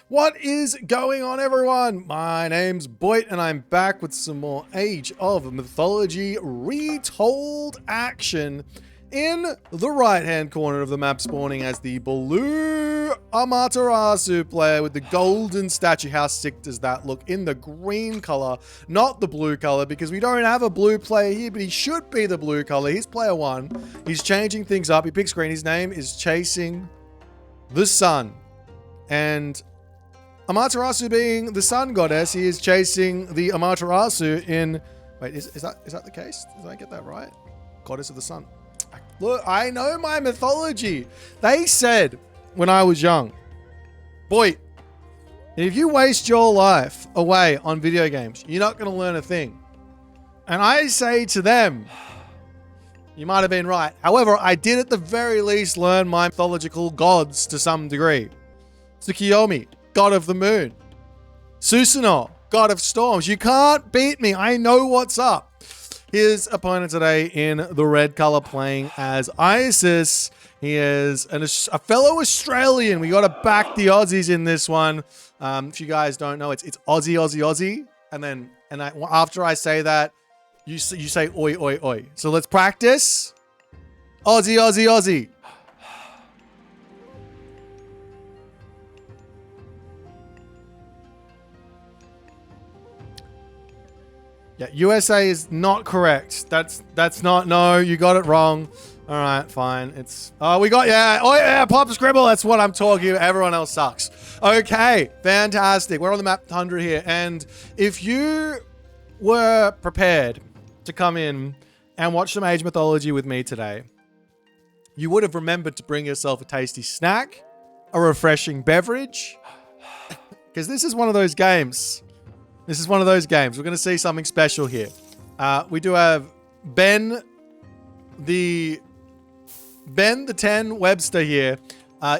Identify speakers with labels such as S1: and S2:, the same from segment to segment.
S1: What is going on, everyone? My name's Boit, and I'm back with some more Age of Mythology retold action in the right-hand corner of the map, spawning as the blue Amaterasu player with the golden statue. How sick does that look? In the green color, not the blue color, because we don't have a blue player here, but he should be the blue color. He's player one. He's changing things up. He picks green. His name is Chasing the Sun. And Amaterasu being the sun goddess, he is chasing the Amaterasu in... Wait, is that the case? Did I get that right? Goddess of the sun. Look, I know my mythology. They said when I was young, boy, if you waste your life away on video games, you're not going to learn a thing. And I say to them, you might have been right. However, I did at the very least learn my mythological gods to some degree. Tsukiyomi, god of the moon. Susanoo, god of storms. You can't beat me. I know what's up. His opponent today in the red color playing as Isis. He is a fellow Australian. We got to back the Aussies in this one. If you guys don't know, it's Aussie, Aussie, Aussie. And after I say that, you say oi, oi, oi. So let's practice. Aussie, Aussie, Aussie. Yeah, USA is not correct. That's not, no, you got it wrong. All right, fine. We got, yeah, oh yeah, pop scribble. That's what I'm talking about. Everyone else sucks. Okay, fantastic. We're on the map 100 here. And if you were prepared to come in and watch some Age Mythology with me today, you would have remembered to bring yourself a tasty snack, a refreshing beverage, because this is one of those games. This is one of those games. We're going to see something special here. We do have Ben the 10 Webster here.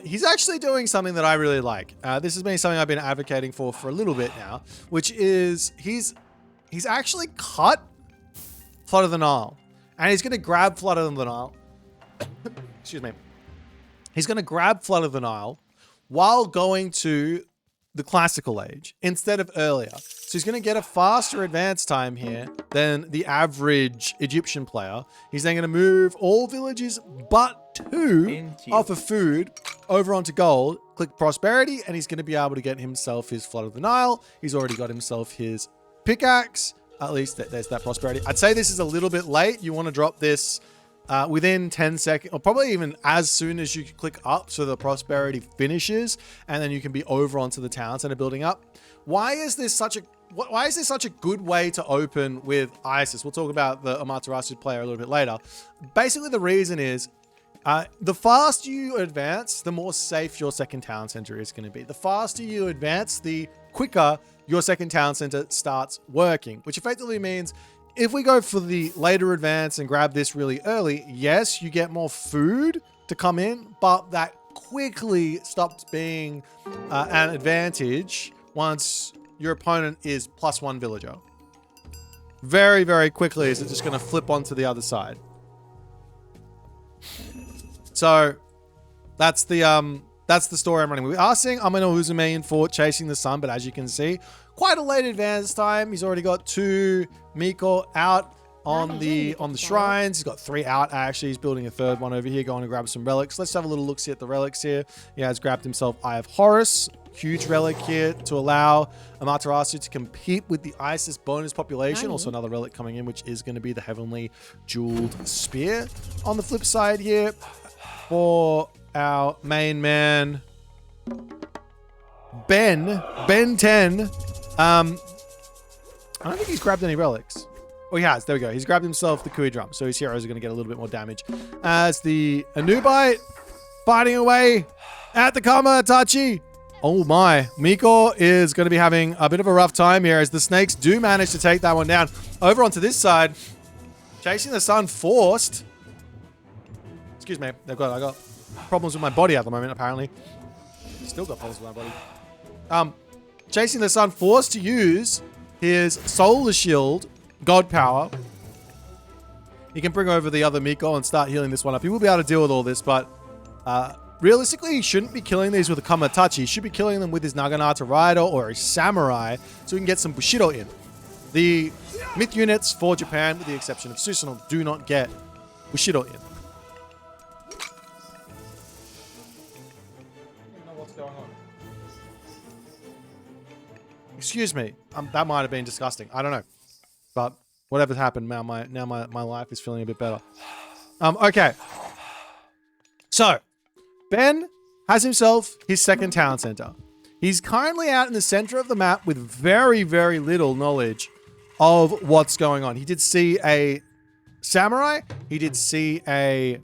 S1: He's actually doing something that I really like. This has been something I've been advocating for a little bit now, which is he's actually cut Flood of the Nile. And he's going to grab Flood of the Nile. Excuse me. He's going to grab Flood of the Nile while going to the classical age instead of earlier. So he's going to get a faster advance time here than the average Egyptian player. He's then going to move all villages but two off of food over onto gold, click prosperity, and he's going to be able to get himself his Flood of the Nile. He's already got himself his pickaxe. At least there's that prosperity. I'd say this is a little bit late. You want to drop this within 10 seconds, or probably even as soon as you click up so the prosperity finishes, and then you can be over onto the town center building up. Why is this such a good way to open with Isis? We'll talk about the Amaterasu player a little bit later. Basically, the reason is the faster you advance, the more safe your second town center is going to be. The faster you advance, the quicker your second town center starts working, which effectively means if we go for the later advance and grab this really early, yes, you get more food to come in, but that quickly stops being an advantage once your opponent is +1 villager. Very, very quickly is it just going to flip onto the other side. So that's the story I'm running. We are seeing Amino Uzume in for Chasing the Sun, but as you can see, quite a late advance time. He's already got 2 Miko out on the shrines. He's got 3 out, actually. He's building a 3rd one over here, going to grab some relics. Let's have a little look-see at the relics here. He has grabbed himself Eye of Horus. Huge relic here to allow Amaterasu to compete with the Isis bonus population. Also another relic coming in, which is going to be the Heavenly Jeweled Spear. On the flip side here, for our main man, Ben 10. I don't think he's grabbed any relics. Oh, he has. There we go. He's grabbed himself the Kui drum. So his heroes are going to get a little bit more damage. As the Anubite fighting away at the Kamatachi. Oh my. Miko is going to be having a bit of a rough time here as the snakes do manage to take that one down. Over onto this side, Chasing the Sun forced. Excuse me. I got problems with my body at the moment, apparently. Still got problems with my body. Chasing the Sun forced to use his Solar Shield, God Power. He can bring over the other Miko and start healing this one up. He will be able to deal with all this, but realistically, he shouldn't be killing these with a Kamatachi. He should be killing them with his Naginata Rider or his Samurai so we can get some Bushido in. The myth units for Japan, with the exception of Susanoo, do not get Bushido in. What's going on? Excuse me. That might have been disgusting. I don't know. But whatever's happened, now my life is feeling a bit better. Okay. So, Ben has himself his second town center. He's currently out in the center of the map with very, very little knowledge of what's going on. He did see a Samurai. He did see a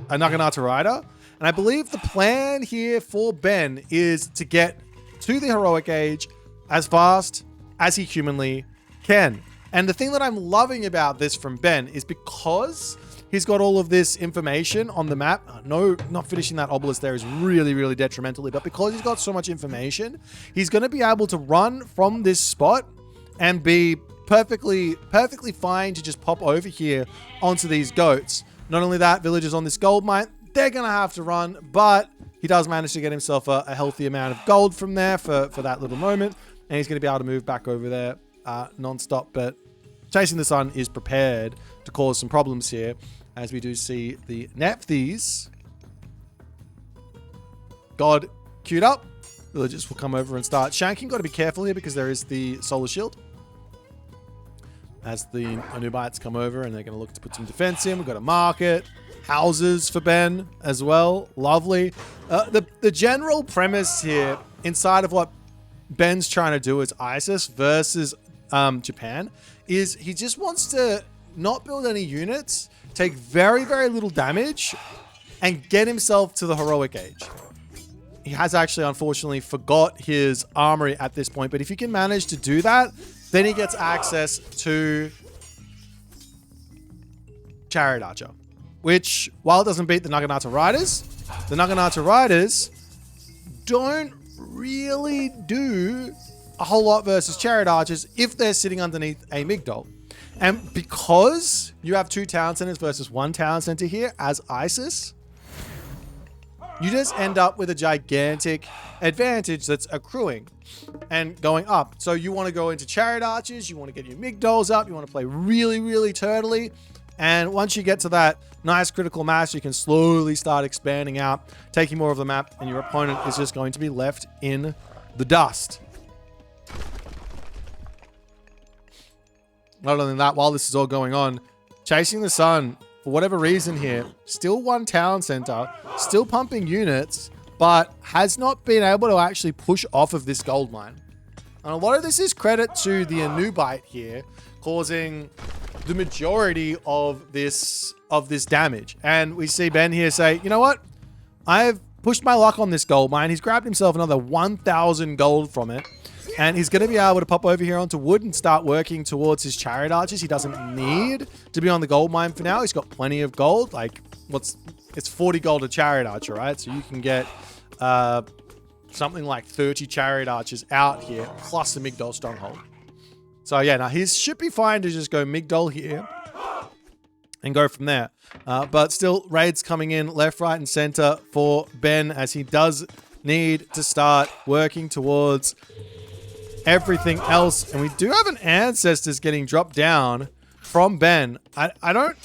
S1: Naginata Rider. And I believe the plan here for Ben is to get to the heroic age as fast as he humanly can. And the thing that I'm loving about this from Ben is because he's got all of this information on the map. No, not finishing that obelisk there is really, really detrimentally. But because he's got so much information, he's going to be able to run from this spot and be perfectly fine to just pop over here onto these goats. Not only that, villagers on this gold mine, they're going to have to run. But he does manage to get himself a healthy amount of gold from there for that little moment. And he's going to be able to move back over there non-stop. But Chasing the Sun is prepared to cause some problems here, as we do see the Nephthys God queued up. Villagers will come over and start shanking. Got to be careful here because there is the solar shield. As the Anubites come over and they're going to look to put some defense in. We've got a market, houses for Ben as well. Lovely. The general premise here inside of what Ben's trying to do as ISIS versus Japan is he just wants to not build any units, take very, very little damage, and get himself to the heroic age. He has actually, unfortunately, forgot his armory at this point, but if he can manage to do that, then he gets access to Chariot Archer, which, while it doesn't beat the Naginata Riders don't really do a whole lot versus Chariot Archers if they're sitting underneath a Migdol. And because you have 2 town centers versus 1 town center here as ISIS, you just end up with a gigantic advantage that's accruing and going up. So you want to go into Chariot Archers, you want to get your Migdols up, you want to play really, really turtly. And once you get to that nice critical mass, you can slowly start expanding out, taking more of the map, and your opponent is just going to be left in the dust. Not only that, while this is all going on, Chasing the Sun, for whatever reason here, still 1 town center, still pumping units, but has not been able to actually push off of this gold mine. And a lot of this is credit to the Anubite here, causing the majority of this damage. And we see Ben here say, you know what? I've pushed my luck on this gold mine. He's grabbed himself another 1,000 gold from it. And he's going to be able to pop over here onto wood and start working towards his Chariot Archers. He doesn't need to be on the gold mine for now. He's got plenty of gold. Like, it's 40 gold a Chariot Archer, right? So you can get something like 30 Chariot Archers out here, plus a Migdol Stronghold. So yeah, now he should be fine to just go Migdol here and go from there. But still, raids coming in left, right, and center for Ben, as he does need to start working towards everything else. And we do have an Ancestors getting dropped down from Ben. I don't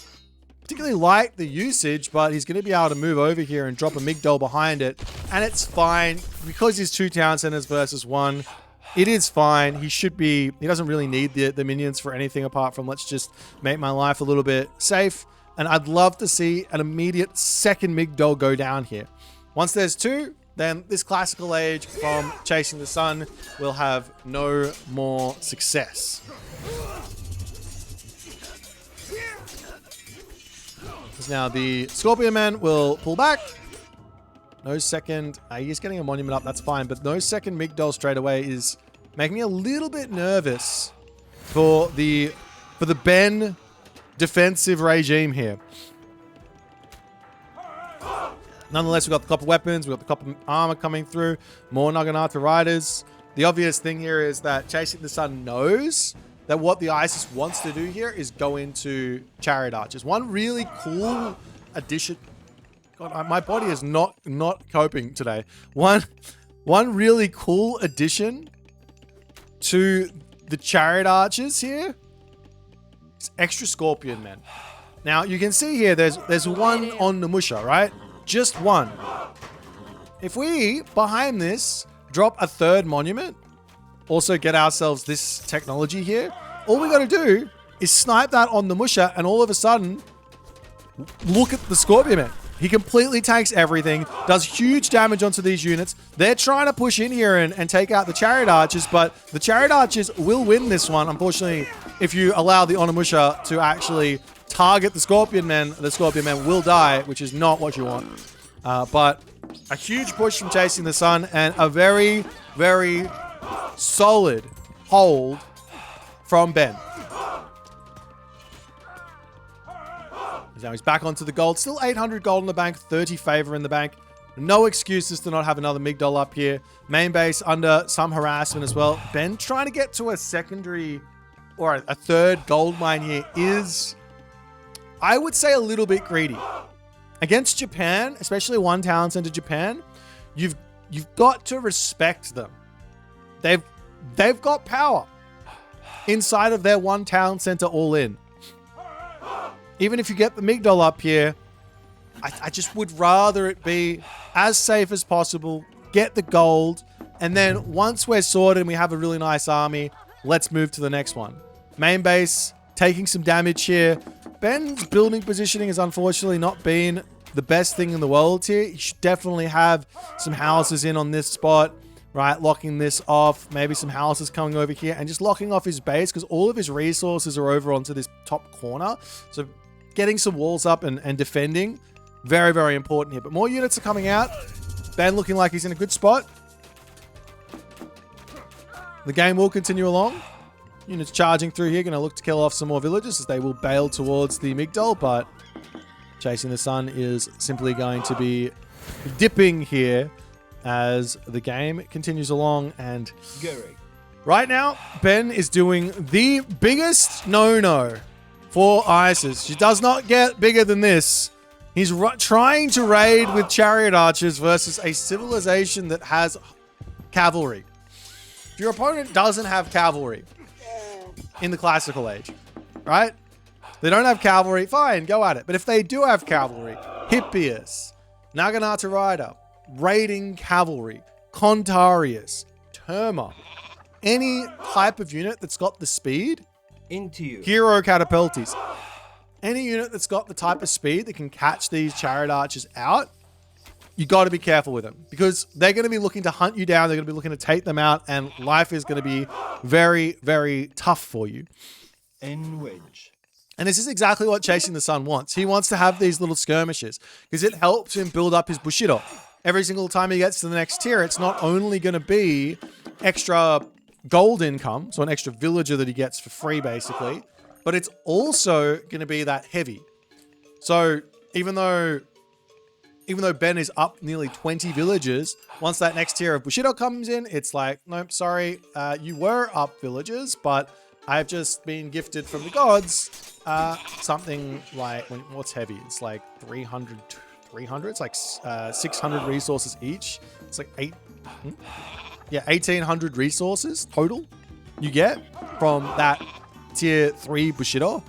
S1: particularly like the usage, but he's going to be able to move over here and drop a Migdol behind it. And it's fine because he's 2 town centers versus 1. It is fine. He doesn't really need the minions for anything apart from let's just make my life a little bit safe. And I'd love to see an immediate second Migdol go down here. Once there's 2, then this classical age from Chasing the Sun will have no more success. Because now the Scorpion Man will pull back. No second. He's getting a monument up. That's fine. But no second Migdol straight away is making me a little bit nervous for the Ben defensive regime here. Nonetheless, we've got the copper weapons. We've got the copper armor coming through. More Naginata Riders. The obvious thing here is that Chasing the Sun knows that what the ISIS wants to do here is go into Chariot Archers. One really cool addition... God, my body is not coping today. One really cool addition to the chariot archers here is extra scorpion men. Now you can see here there's one on Namusha, right? Just one. If we behind this drop a third monument, also get ourselves this technology here, all we got to do is snipe that on Namusha, and all of a sudden, look at the Scorpion Man. He completely takes everything, does huge damage onto these units. They're trying to push in here and take out the Chariot Archers, but the Chariot Archers will win this one. Unfortunately, if you allow the Onimusha to actually target the Scorpion Men will die, which is not what you want. But a huge push from Chasing the Sun and a very, very solid hold from Ben. Now he's back onto the gold. Still 800 gold in the bank, 30 favor in the bank. No excuses to not have another Migdol up here. Main base under some harassment as well. Ben trying to get to a secondary or a third gold mine here is, I would say, a little bit greedy. Against Japan, especially one town center Japan, you've got to respect them. They've got power inside of their one town center all in. Even if you get the Migdol up here, I just would rather it be as safe as possible, get the gold, and then once we're sorted and we have a really nice army, let's move to the next one. Main base, taking some damage here. Ben's building positioning has unfortunately not been the best thing in the world here. You should definitely have some houses in on this spot, right? Locking this off, maybe some houses coming over here and just locking off his base because all of his resources are over onto this top corner. So getting some walls up and defending, very, very important here. But more units are coming out. Ben looking like he's in a good spot. The game will continue along. Units charging through here, going to look to kill off some more villagers as they will bail towards the Migdol, but Chasing the Sun is simply going to be dipping here as the game continues along. And right now, Ben is doing the biggest no-no for ISIS. She does not get bigger than this. He's trying to raid with chariot archers versus a civilization that has cavalry. If your opponent doesn't have cavalry in the classical age, right? They don't have cavalry, fine, go at it. But if they do have cavalry, Hippias, Naginata Rider, raiding cavalry, Contarius, Terma, any type of unit that's got the speed,
S2: into you.
S1: Hero Catapultis. Any unit that's got the type of speed that can catch these chariot archers out, you got to be careful with them because they're going to be looking to hunt you down. They're going to be looking to take them out, and life is going to be very, very tough for you.
S2: Wedge.
S1: And this is exactly what Chasing the Sun wants. He wants to have these little skirmishes because it helps him build up his Bushido. Every single time he gets to the next tier, it's not only going to be extra gold income, so an extra villager that he gets for free basically, but it's also going to be that heavy. So even though Ben is up nearly 20 villagers, once that next tier of Bushido comes in, it's like, nope, sorry, you were up villagers, but I've just been gifted from the gods something like, what's heavy? It's like 300, it's like 600 resources each. It's like 1,800 resources total you get from that tier 3 Bushido.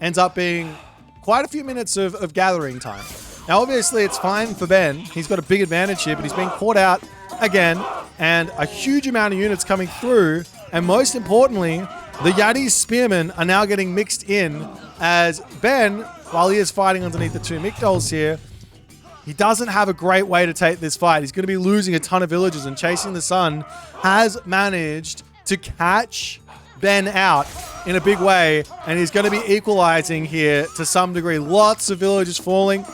S1: Ends up being quite a few minutes of gathering time. Now, obviously, it's fine for Ben. He's got a big advantage here, but he's being caught out again, and a huge amount of units coming through. And most importantly, the Yadi Spearmen are now getting mixed in as Ben, while he is fighting underneath the two Migdols here, he doesn't have a great way to take this fight. He's going to be losing a ton of villagers, and Chasing the Sun has managed to catch Ben out in a big way, and he's going to be equalizing here to some degree. Lots of villagers falling.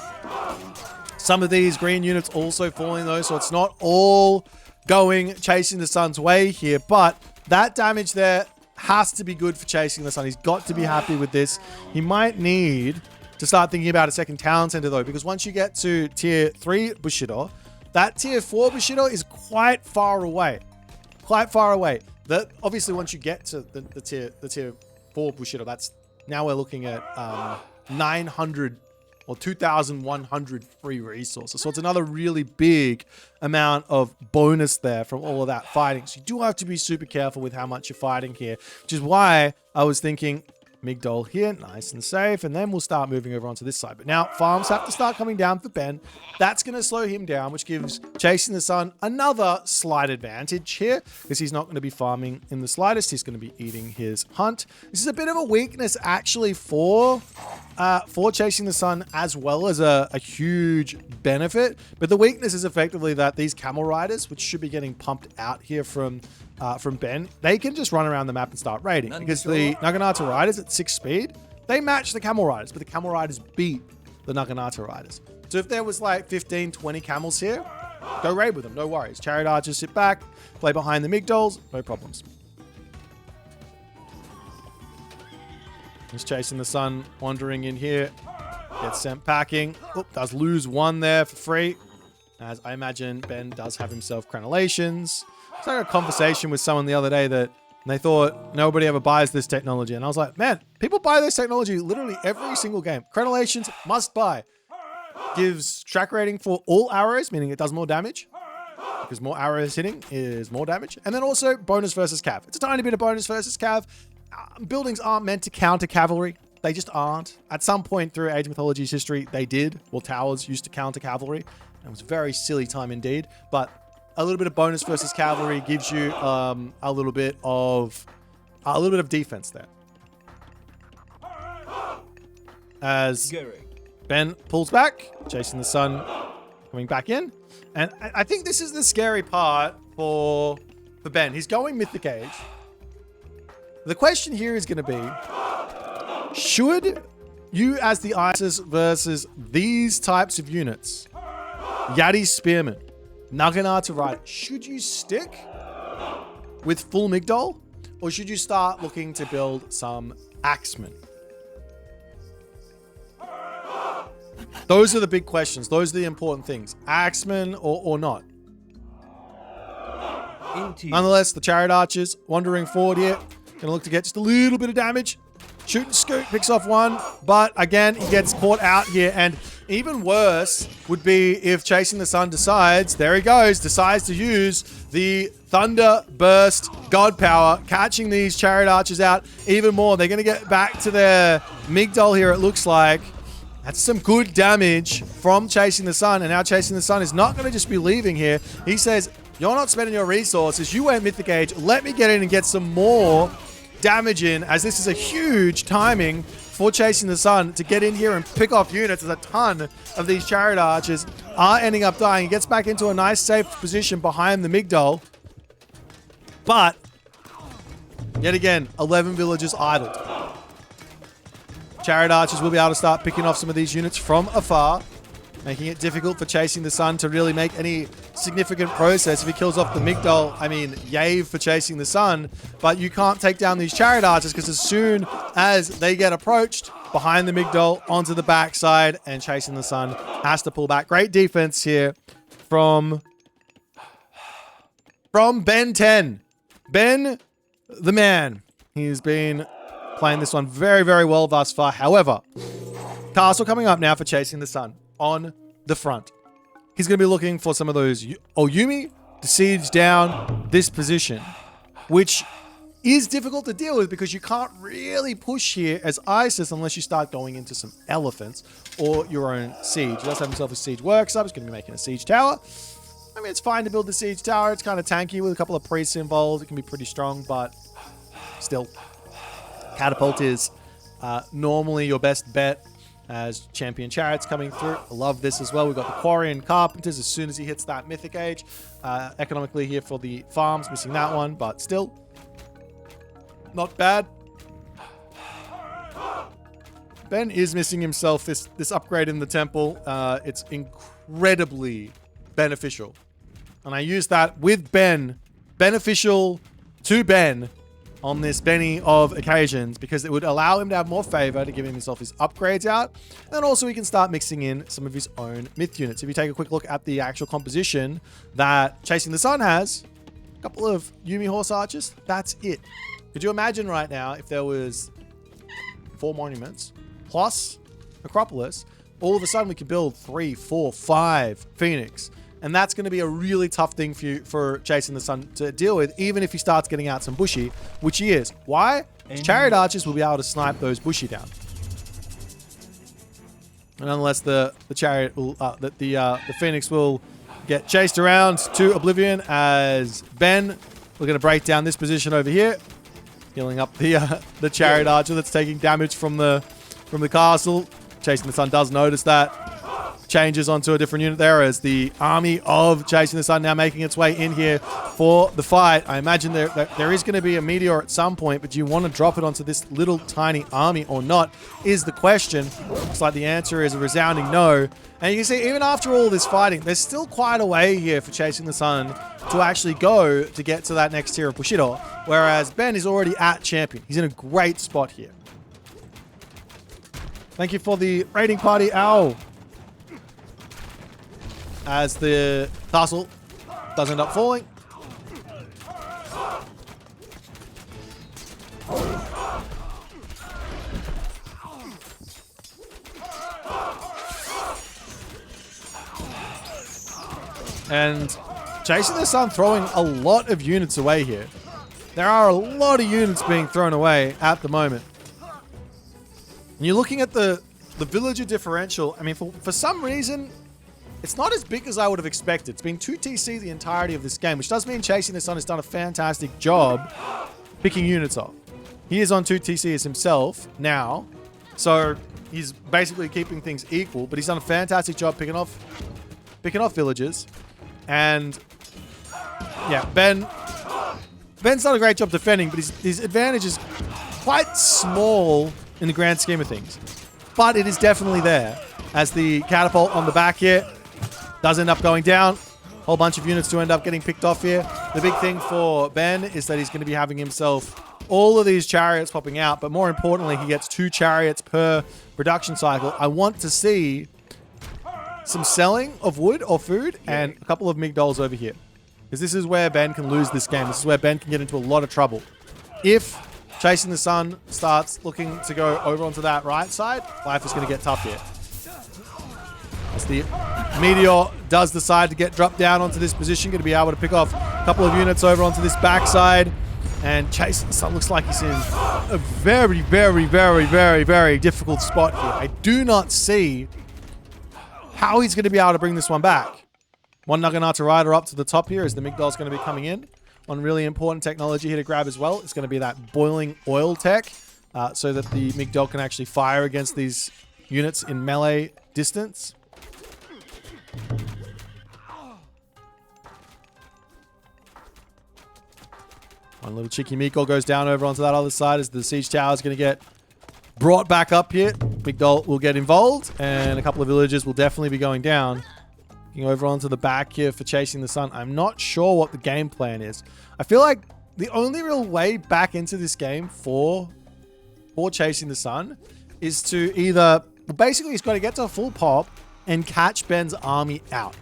S1: Some of these green units also falling though, so it's not all going Chasing the Sun's way here, but that damage there has to be good for Chasing the Sun. He's got to be happy with this. He might need to start thinking about a second town center though, because once you get to tier 3 Bushido, that tier 4 Bushido is quite far away. Quite far away. That obviously once you get to the tier 4 Bushido, that's now we're looking at 900 or 2,100 free resources. So it's another really big amount of bonus there from all of that fighting. So you do have to be super careful with how much you're fighting here, which is why I was thinking Migdol here, nice and safe, and then we'll start moving over onto this side. But now farms have to start coming down for Ben. That's going to slow him down, which gives Chasing the Sun another slight advantage here, because he's not going to be farming in the slightest. He's going to be eating his hunt. This is a bit of a weakness actually for Chasing the Sun, as well as a huge benefit. But the weakness is effectively that these camel riders, which should be getting pumped out here from Ben, they can just run around the map and start raiding, because the Naginata riders at 6 speed, they match the camel riders, but the camel riders beat the Naginata riders. So if there was like 15, 20 camels here, go raid with them, no worries. Chariot archers sit back, play behind the Migdols, no problems. Just Chasing the Sun, wandering in here, gets sent packing. Oop, does lose one there for free, as I imagine Ben does have himself crenellations. I had a conversation with someone the other day that they thought nobody ever buys this technology. And I was like, man, people buy this technology literally every single game. Crenellations must buy. Gives track rating for all arrows, meaning it does more damage, because more arrows hitting is more damage. And then also bonus versus cav. It's a tiny bit of bonus versus cav. Buildings aren't meant to counter cavalry. They just aren't. At some point through Age of Mythology's history, they did. Well, towers used to counter cavalry. It was a very silly time indeed. But a little bit of bonus versus cavalry gives you a little bit of defense there. As Ben pulls back, Chasing the Sun coming back in, and I think this is the scary part for Ben. He's going Mythic Age. The question here is going to be: should you, as the ISIS versus these types of units, Yati Spearman, Naginata Rider, should you stick with full Migdol, or should you start looking to build some Axemen? Those are the big questions. Those are the important things. Axemen or not. Nonetheless, the Chariot Archers wandering forward here. Going to look to get just a little bit of damage. Shoot and scoot, picks off one. But again, he gets caught out here. And even worse would be if Chasing the Sun decides to use the Thunder Burst God Power, catching these Chariot Archers out even more. They're going to get back to their Migdol here, it looks like. That's some good damage from Chasing the Sun. And now Chasing the Sun is not going to just be leaving here. He says, you're not spending your resources. You went Mythic Age. Let me get in and get some more damage in, as this is a huge timing for Chasing the Sun to get in here and pick off units, as a ton of these Chariot Archers are ending up dying. He gets back into a nice safe position behind the Migdol. But, yet again, 11 villagers idled. Chariot Archers will be able to start picking off some of these units from afar, making it difficult for Chasing the Sun to really make any significant process. If he kills off the Migdol, I mean, yay for Chasing the Sun, but you can't take down these Chariot Archers, because as soon as they get approached behind the Migdol onto the backside, and Chasing the Sun has to pull back. Great defense here from Ben 10. Ben, the man. He's been playing this one very, very well thus far. However, castle coming up now for Chasing the Sun on the front. He's going to be looking for some of those Oyumi to siege down this position, which is difficult to deal with because you can't really push here as ISIS unless you start going into some elephants or your own siege. He does have himself a siege workshop. He's going to be making a siege tower. I mean, it's fine to build the siege tower. It's kind of tanky with a couple of priests involved. It can be pretty strong, but still, catapult is normally your best bet as champion chariots coming through. I love this as well. We've got the quarry and carpenters as soon as he hits that Mythic Age. Economically here for the farms, missing that one, but still not bad. Ben is missing himself this upgrade in the temple. It's incredibly beneficial. And I use that with Ben, beneficial to Ben on this Benny of occasions, because it would allow him to have more favor to give himself his upgrades out. And then also he can start mixing in some of his own myth units. If you take a quick look at the actual composition that Chasing the Sun has, a couple of Yumi horse archers, that's it. Could you imagine right now if there was 4 monuments plus Acropolis all of a sudden we can build 3, 4, 5 Phoenix. And that's going to be a really tough thing for Chasing the Sun to deal with, even if he starts getting out some bushy, which he is. Why? Chariot archers will be able to snipe those bushy down. And unless the chariot will, the Phoenix will get chased around to oblivion as Ben, we're going to break down this position over here, healing up the chariot archer that's taking damage from the castle. Chasing the Sun does notice that. Changes onto a different unit there as the army of Chasing the Sun now making its way in here for the fight. I imagine there is going to be a meteor at some point, but do you want to drop it onto this little tiny army or not is the question. Looks like the answer is a resounding no. And you can see even after all this fighting, there's still quite a way here for Chasing the Sun to actually go to get to that next tier of Bushido, whereas Ben is already at champion. He's in a great spot here. Thank you for the raiding party, Ow. As the castle does end up falling. And Chasing the Sun throwing a lot of units away here. There are a lot of units being thrown away at the moment. And you're looking at the villager differential. I mean, for some reason, it's not as big as I would have expected. It's been 2 TC the entirety of this game, which does mean Chasing the Sun has done a fantastic job picking units off. He is on 2 TCs himself now, so he's basically keeping things equal, but he's done a fantastic job picking off villagers. And yeah, Ben's done a great job defending, but his advantage is quite small in the grand scheme of things. But it is definitely there as the catapult on the back here does end up going down. Whole bunch of units to end up getting picked off here. The big thing for Ben is that he's going to be having himself all of these chariots popping out, but more importantly, he gets 2 chariots per production cycle. I want to see some selling of wood or food and a couple of migdols over here, because this is where Ben can lose this game. This is where Ben can get into a lot of trouble. If Chasing the Sun starts looking to go over onto that right side, life is going to get tough here. As the meteor does decide to get dropped down onto this position, going to be able to pick off a couple of units over onto this backside. And Chasing the Sun looks like he's in a very, very, very, very, very difficult spot here. I do not see how he's going to be able to bring this one back. One Naginata Rider up to the top here as the Migdol's going to be coming in. One really important technology here to grab as well is going to be that boiling oil tech, so that the Migdol can actually fire against these units in melee distance. One little cheeky Miko goes down over onto that other side as the siege tower is going to get brought back up here. Migdol will get involved, and a couple of villagers will definitely be going down. Looking over onto the back here for Chasing the Sun. I'm not sure what the game plan is. I feel like the only real way back into this game for Chasing the Sun is to either... Well, basically, he's got to get to a full pop and catch Ben's army out.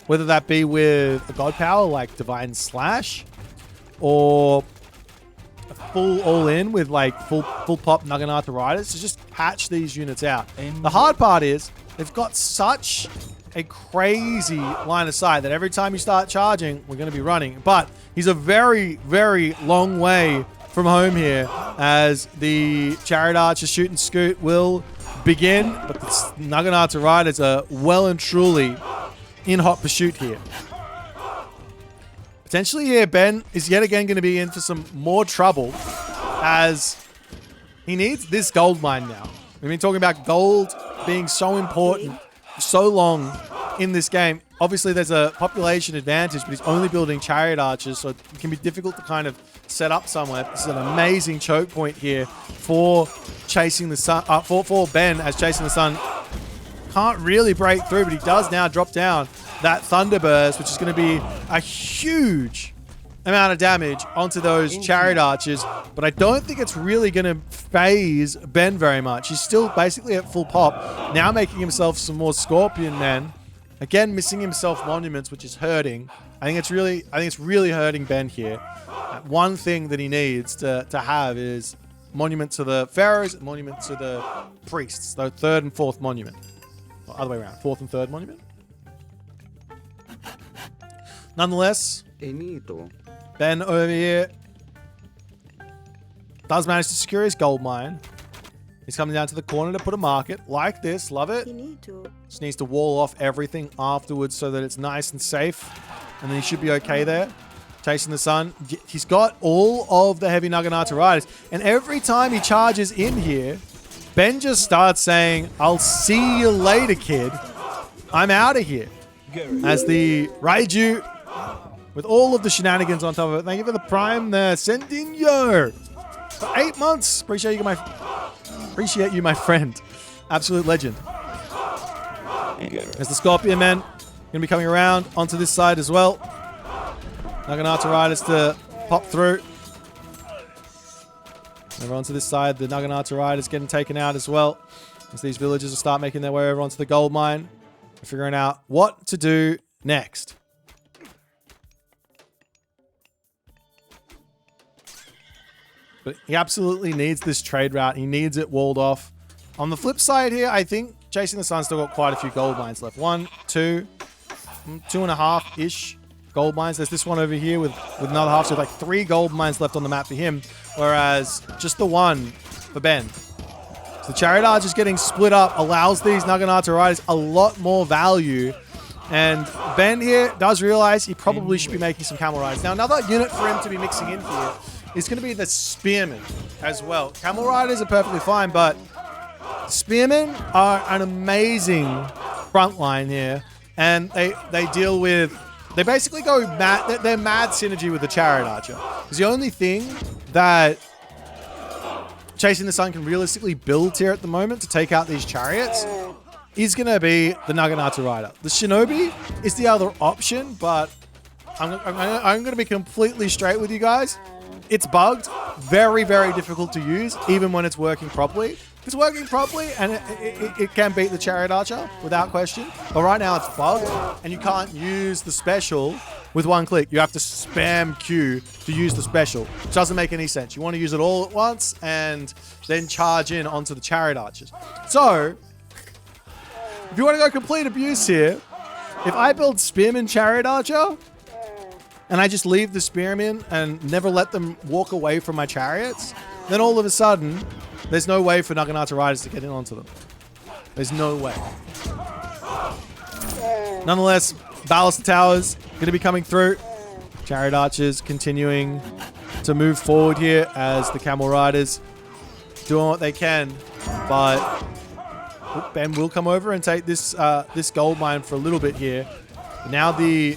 S1: Whether that be with a god power like Divine Slash, or a full all-in with like full pop Naginata Riders to just patch these units out. The hard part is they've got such a crazy line of sight that every time you start charging, we're going to be running. But he's a very, very long way from home here as the Chariot Archer shoot and scoot will begin. But the Naginata Riders are well and truly in hot pursuit here. Potentially here, Ben is yet again going to be in for some more trouble as he needs this gold mine now. We've been talking about gold being so important so long in this game. Obviously, there's a population advantage, but he's only building chariot archers, so it can be difficult to kind of set up somewhere. This is an amazing choke point here for Chasing the Sun, for Ben, as Chasing the Sun can't really break through, but he does now drop down that Thunderburst, which is going to be a huge amount of damage onto those chariot archers, but I don't think it's really going to phase Ben very much. He's still basically at full pop, now making himself some more Scorpion Men. Again, missing himself monuments, which is hurting. I think it's really hurting Ben here. One thing that he needs to have is monument to the pharaohs, monument to the priests, the 3rd and 4th monument. Other way around. 4th and 3rd monument. Nonetheless, Ben over here does manage to secure his gold mine. He's coming down to the corner to put a market like this. Love it. Just needs to wall off everything afterwards so that it's nice and safe. And then he should be okay there. Chasing the Sun. He's got all of the heavy Naginata riders. And every time he charges in here, Ben just starts saying, I'll see you later, kid. I'm out of here. As the Raiju, with all of the shenanigans on top of it. Thank you for the prime there. Sendinho. For 8 months. Appreciate you, my friend. Absolute legend. There's the Scorpion Men. Going to be coming around onto this side as well. Naginata riders to pop through. Over onto this side, the Naginata riders getting taken out as well. As these villagers will start making their way over onto the gold mine. Figuring out what to do next. But he absolutely needs this trade route. He needs it walled off. On the flip side here, I think Chasing the Sun still got quite a few gold mines left. 1, 2, 2.5-ish gold mines. There's this one over here with another half. So like 3 gold mines left on the map for him. Whereas just the 1 for Ben. So the Chariot Arch is getting split up. Allows these Naginata riders a lot more value. And Ben here does realize he probably should be making some camel riders. Now another unit for him to be mixing in here is going to be the Spearmen as well. Camel riders are perfectly fine, but Spearmen are an amazing front line here. And they deal with... They basically go mad... They're mad synergy with the Chariot Archer. Because the only thing that Chasing the Sun can realistically build here at the moment to take out these chariots is going to be the Naginata Rider. The Shinobi is the other option, but I'm going to be completely straight with you guys. It's bugged. Very, very difficult to use, even when it's working properly. If it's working properly, and it can beat the Chariot Archer, without question. But right now, it's bugged, and you can't use the special with 1 click. You have to spam Q to use the special, which doesn't make any sense. You want to use it all at once, and then charge in onto the Chariot Archers. So, if you want to go complete abuse here, if I build Spearman Chariot Archer, and I just leave the Spearmen and never let them walk away from my chariots, then all of a sudden, there's no way for Naginata riders to get in onto them. There's no way. Nonetheless, Ballast Towers going to be coming through. Chariot Archers continuing to move forward here as the Camel Riders doing what they can. But Ben will come over and take this this gold mine for a little bit here. Now the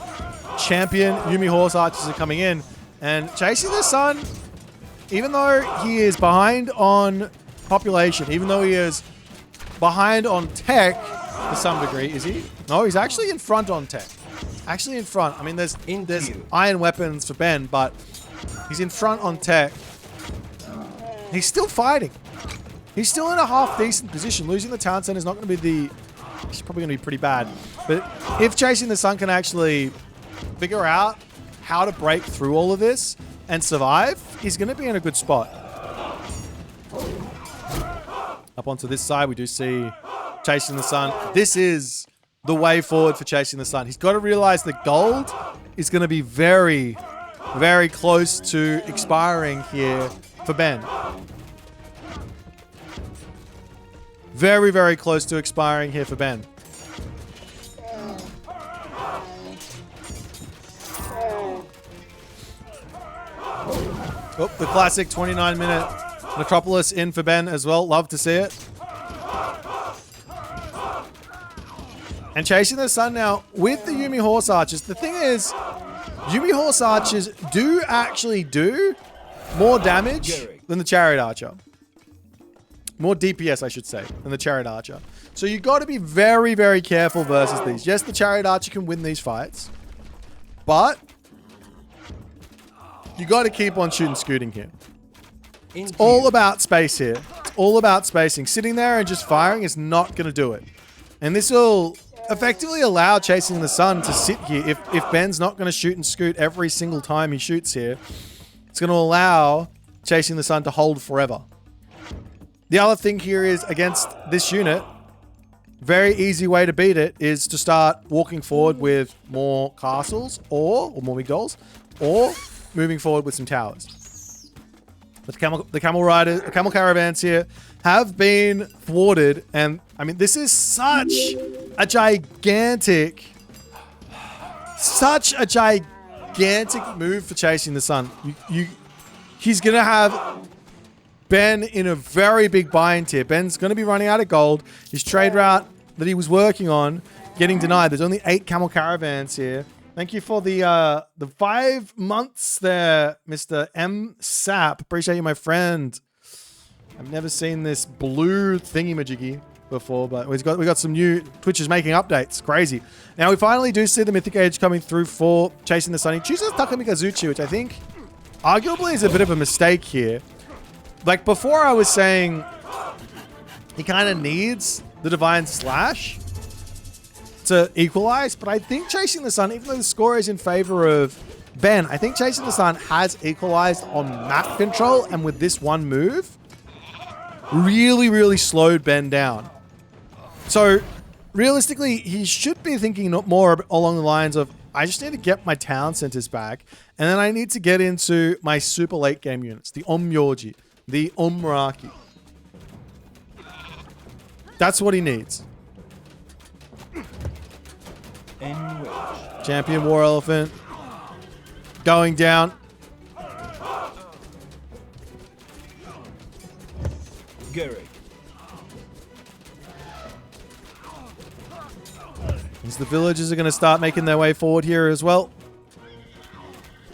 S1: champion Yumi Horse Archers are coming in, and Chasing the Sun, even though he is behind on population, even though he is behind on tech to some degree, is he? No, he's actually in front on tech. Actually in front. I mean, there's iron weapons for Ben, but he's in front on tech. He's still fighting. He's still in a half decent position. Losing the town center is not going to be He's probably going to be pretty bad. But if Chasing the Sun can actually figure out how to break through all of this and survive, he's going to be in a good spot. Up onto this side, we do see Chasing the Sun. This is the way forward for Chasing the Sun. He's got to realize that gold is going to be very, very close to expiring here for Ben. Very, very close to expiring here for Ben. Oh, the classic 29-minute Necropolis in for Ben as well. Love to see it. And Chasing the Sun now with the Yumi Horse Archers. The thing is, Yumi Horse Archers do actually do more damage than the Chariot Archer. More DPS, I should say, than the Chariot Archer. So you got to be very, very careful versus these. Yes, the Chariot Archer can win these fights, but you got to keep on shooting scooting here. It's all about space here. It's all about spacing. Sitting there and just firing is not going to do it. And this will effectively allow Chasing the Sun to sit here. If Ben's not going to shoot and scoot every single time he shoots here, it's going to allow Chasing the Sun to hold forever. The other thing here is against this unit, very easy way to beat it is to start walking forward with more castles or more big dolls, or moving forward with some towers. But the camel caravans here have been thwarted, and I mean, this is such a gigantic move for Chasing the Sun. He's gonna have Ben in a very big buy-in tier. Ben's gonna be running out of gold. His trade route that he was working on getting denied. There's only 8 camel caravans here. Thank you for the 5 months there, Mr. M. Sap. Appreciate you, my friend. I've never seen this blue thingy-majiggy before, but we got some new Twitch is making updates. Crazy. Now we finally do see the Mythic Age coming through for Chasing the Sun. He chooses Takamikazuchi, which I think arguably is a bit of a mistake here. Like before, I was saying he kind of needs the Divine Slash to equalize, but I think Chasing the Sun, even though the score is in favor of Ben, I think Chasing the Sun has equalized on map control, and with this one move, really slowed Ben down. So realistically, he should be thinking more along the lines of, I just need to get my town centers back, and then I need to get into my super late game units, the Omyoji, the Omraki. That's what he needs. Champion War Elephant going down.
S2: Gary.
S1: As the villagers are going to start making their way forward here as well.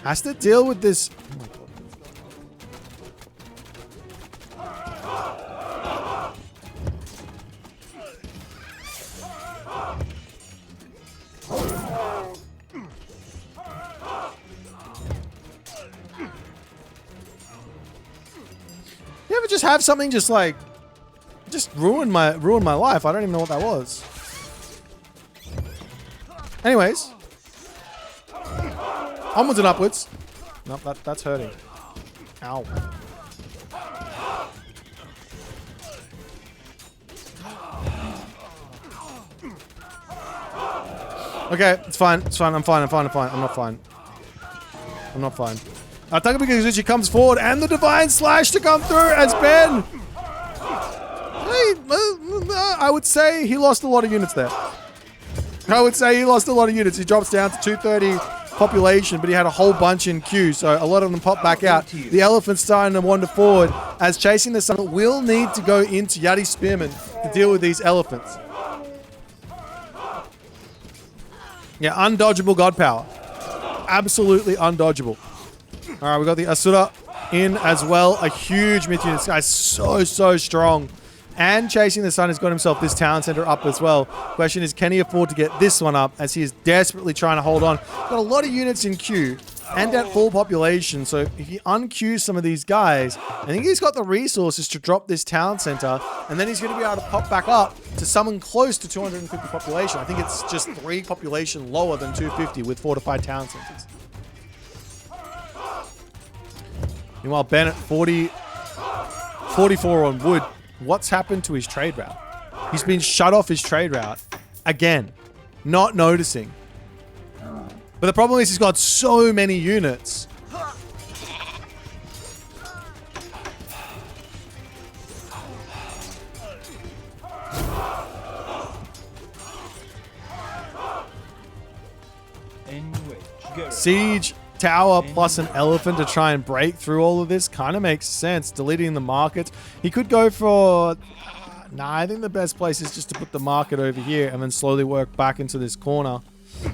S1: Has to deal with this. Oh my God. You ever just have something just ruin my life? I don't even know what that was. Anyways, onwards and upwards. Nope, that's hurting. Ow. Okay, it's fine. It's fine. I'm fine. I'm not fine. Takamikazuchi comes forward, and the Divine Slash to come through as Ben. I would say he lost a lot of units there. He drops down to 230 population, but he had a whole bunch in queue, so a lot of them pop back out. The elephant's starting to wander forward as Chasing the Sun will need to go into Yati Spearman to deal with these elephants. Yeah, undodgeable god power. Absolutely undodgeable. All right, we got the Asura in as well. A huge myth unit. This guy's so strong. And Chasing the Sun has got himself this town center up as well. Question is, can he afford to get this one up as he is desperately trying to hold on? Got a lot of units in queue and at full population. So if he unqueues some of these guys, I think he's got the resources to drop this town center, and then he's going to be able to pop back up to someone close to 250 population. I think it's just 3 population lower than 250 with fortified town centers. Meanwhile, Ben at 44 on wood. What's happened to his trade route? He's been shut off his trade route again, not noticing. But the problem is he's got so many units. Siege tower plus an elephant to try and break through all of this kind of makes sense. Deleting the market. He could go for... Nah, I think the best place is just to put the market over here and then slowly work back into this corner.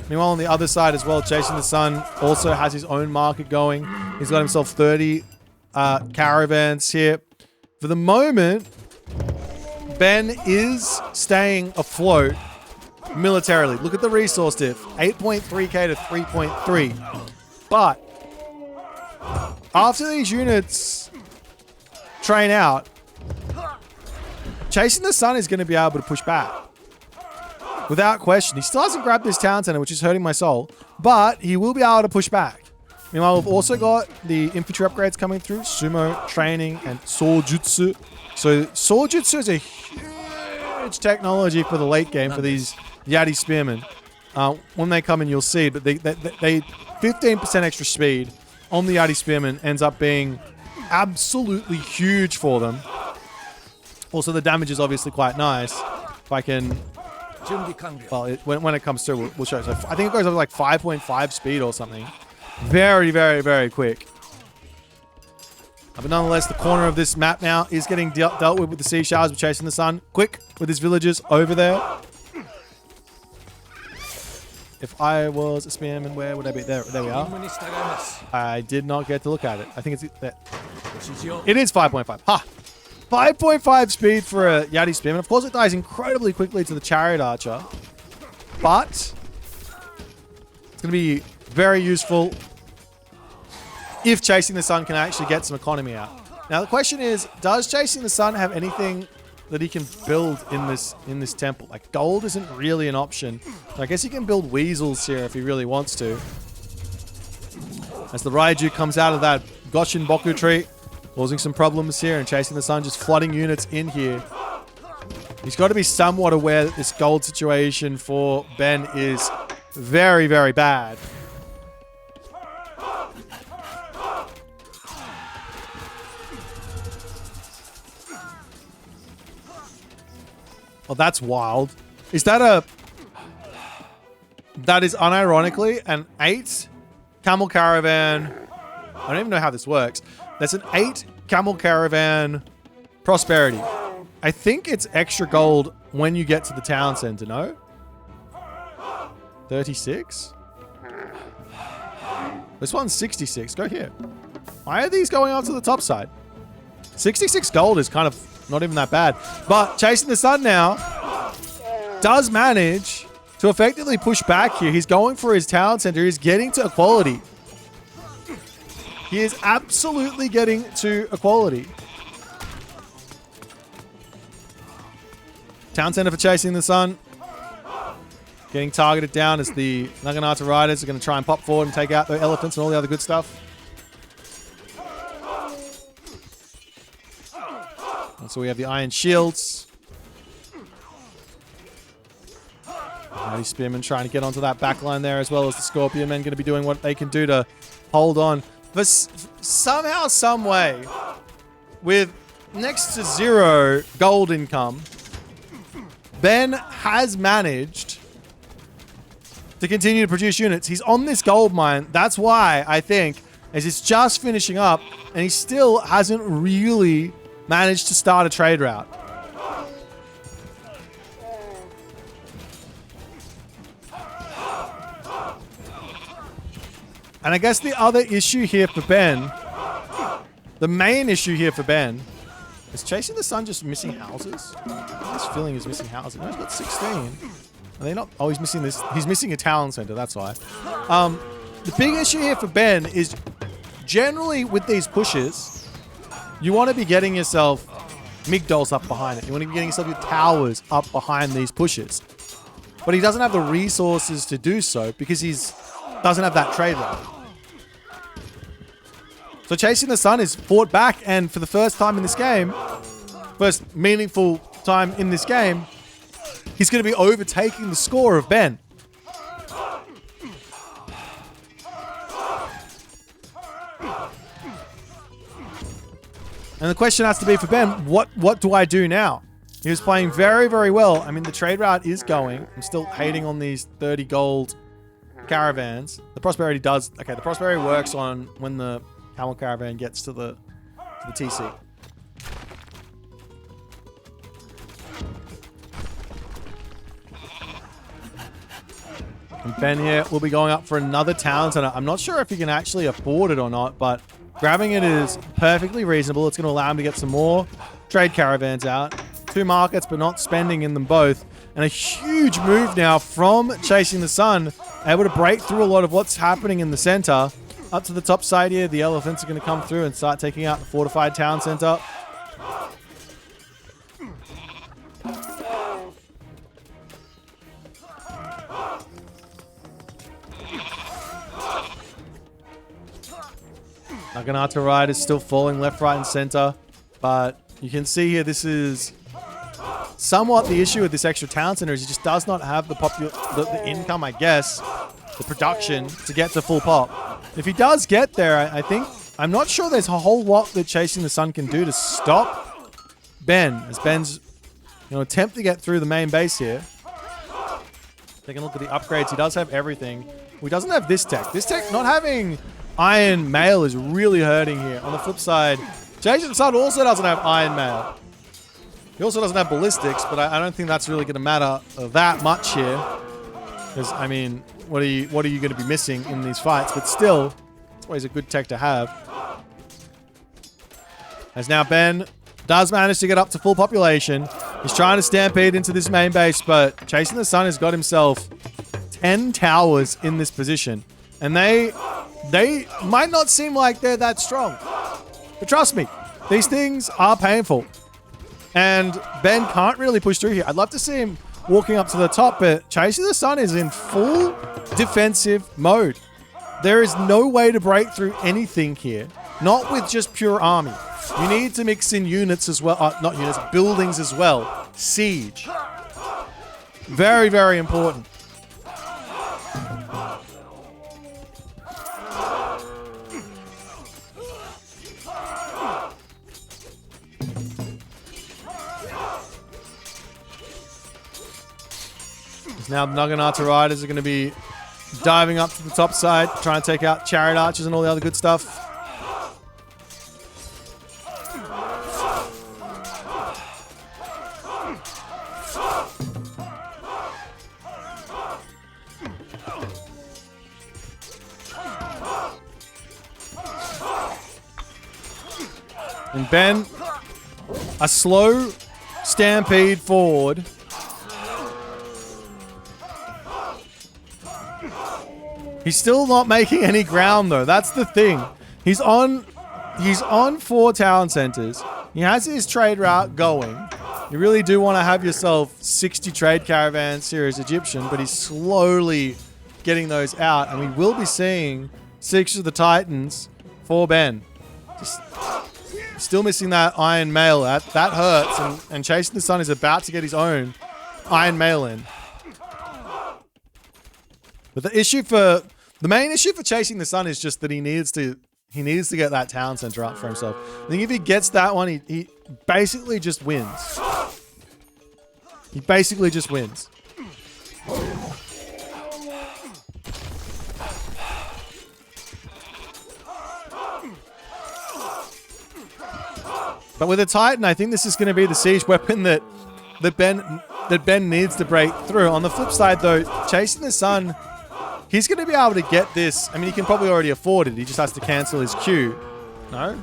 S1: Meanwhile, on the other side as well, Chasing the Sun also has his own market going. He's got himself 30 caravans here. For the moment, Ben is staying afloat militarily. Look at the resource diff. 8.3k to 3.3. But after these units train out, Chasing the Sun is going to be able to push back. Without question. He still hasn't grabbed this town center, which is hurting my soul, but he will be able to push back. Meanwhile, we've also got the infantry upgrades coming through, sumo training and sword jutsu. So sword jutsu is a huge technology for the late game for these Yati Spearmen. When they come in, you'll see, but they 15% extra speed on the Yati Spearmen ends up being absolutely huge for them. Also, the damage is obviously quite nice. If I can... Well, when it comes through, we'll show you. So I think it goes up to like 5.5 speed or something. Very, very, very quick. But nonetheless, the corner of this map now is getting dealt with the sea shards. We're chasing the sun. Quick with his villagers over there. If I was a spearman, where would I be? There we are. I did not get to look at it. I think it's there. It is 5.5. Ha! 5.5 speed for a Yati Spearman. Of course, it dies incredibly quickly to the Chariot Archer. But it's going to be very useful if Chasing the Sun can actually get some economy out. Now, the question is, does Chasing the Sun have anything that he can build in this temple? Like, gold isn't really an option. So I guess he can build weasels here if he really wants to. As the Raiju comes out of that Goshin Boku tree, causing some problems here, and Chasing the Sun just flooding units in here. He's got to be somewhat aware that this gold situation for Ben is very, very bad. Oh, that's wild. Is that a... That is unironically an 8 camel caravan. I don't even know how this works. That's an 8 camel caravan prosperity. I think it's extra gold when you get to the town center, no? 36? This one's 66. Go here. Why are these going up to the top side? 66 gold is kind of not even that bad. But Chasing the Sun now does manage to effectively push back here. He's going for his town center. He's getting to equality. He is absolutely getting to equality. Town center for Chasing the Sun. Getting targeted down as the Naginata Riders are going to try and pop forward and take out the elephants and all the other good stuff. And so we have the Iron Shields. Mighty Spearmen trying to get onto that backline there, as well as the Scorpion Men going to be doing what they can do to hold on. But somehow, some way, with next to 0 gold income, Ben has managed to continue to produce units. He's on this gold mine. That's why, I think, as it's just finishing up, and he still hasn't really managed to start a trade route. And I guess the other issue here for Ben, the main issue here for Ben, is Chasing the Sun just missing houses? This feeling is missing houses. No, he's got 16. Are they not? Oh, he's missing this. He's missing a town center, that's why. The big issue here for Ben is generally with these pushes, you want to be getting yourself Migdols up behind it. You want to be getting yourself your towers up behind these pushes. But he doesn't have the resources to do so because he's doesn't have that trade route. So Chasing the Sun is fought back, and for the first time in this game, first meaningful time in this game, he's going to be overtaking the score of Ben. And the question has to be for Ben, what do I do now? He was playing very, very well. I mean, the trade route is going. I'm still hating on these 30 gold caravans. The prosperity does... Okay, the prosperity works on when the camel caravan gets to the TC. And Ben here will be going up for another town center. I'm not sure if he can actually afford it or not, but grabbing it is perfectly reasonable. It's going to allow him to get some more trade caravans out. 2 markets, but not spending in them both. And a huge move now from Chasing the Sun, able to break through a lot of what's happening in the center. Up to the top side here, the elephants are going to come through and start taking out the fortified town center. Naginata Ride is still falling left, right, and center. But you can see here, this is somewhat the issue with this extra town center is he just does not have the income, I guess, the production to get to full pop. If he does get there, I'm not sure there's a whole lot that Chasing the Sun can do to stop Ben, as Ben's attempt to get through the main base here. Taking a look at the upgrades, he does have everything. He doesn't have this tech. This tech, not having Iron Mail is really hurting here. On the flip side, Chasing the Sun also doesn't have Iron Mail. He also doesn't have ballistics, but I don't think that's really going to matter that much here. Because, I mean, what are you going to be missing in these fights? But still, it's always a good tech to have. As now Ben does manage to get up to full population. He's trying to stampede into this main base, but Chasing the Sun has got himself 10 towers in this position. And they might not seem like they're that strong. But trust me, these things are painful. And Ben can't really push through here. I'd love to see him walking up to the top, but Chasing the Sun is in full defensive mode. There is no way to break through anything here. Not with just pure army. You need to mix in units as well. Not units, buildings as well. Siege. Very, very important. Now the Naginata Riders are going to be diving up to the top side, trying to take out Chariot Archers and all the other good stuff. And Ben, a slow stampede forward. He's still not making any ground though. That's the thing. He's on 4 town centers. He has his trade route going. You really do want to have yourself 60 trade caravans, Serious Egyptian, but he's slowly getting those out, and we will be seeing 6 of the Titans for Ben. Just still missing that Iron Mail. That hurts, and Chasing the Sun is about to get his own Iron Mail in. But the main issue for Chasing the Sun is just that he needs to get that town center up for himself. I think if he gets that one, he basically just wins. He basically just wins. But with a Titan, I think this is going to be the siege weapon that Ben needs to break through. On the flip side, though, Chasing the Sun, he's going to be able to get this. I mean, he can probably already afford it. He just has to cancel his queue. No?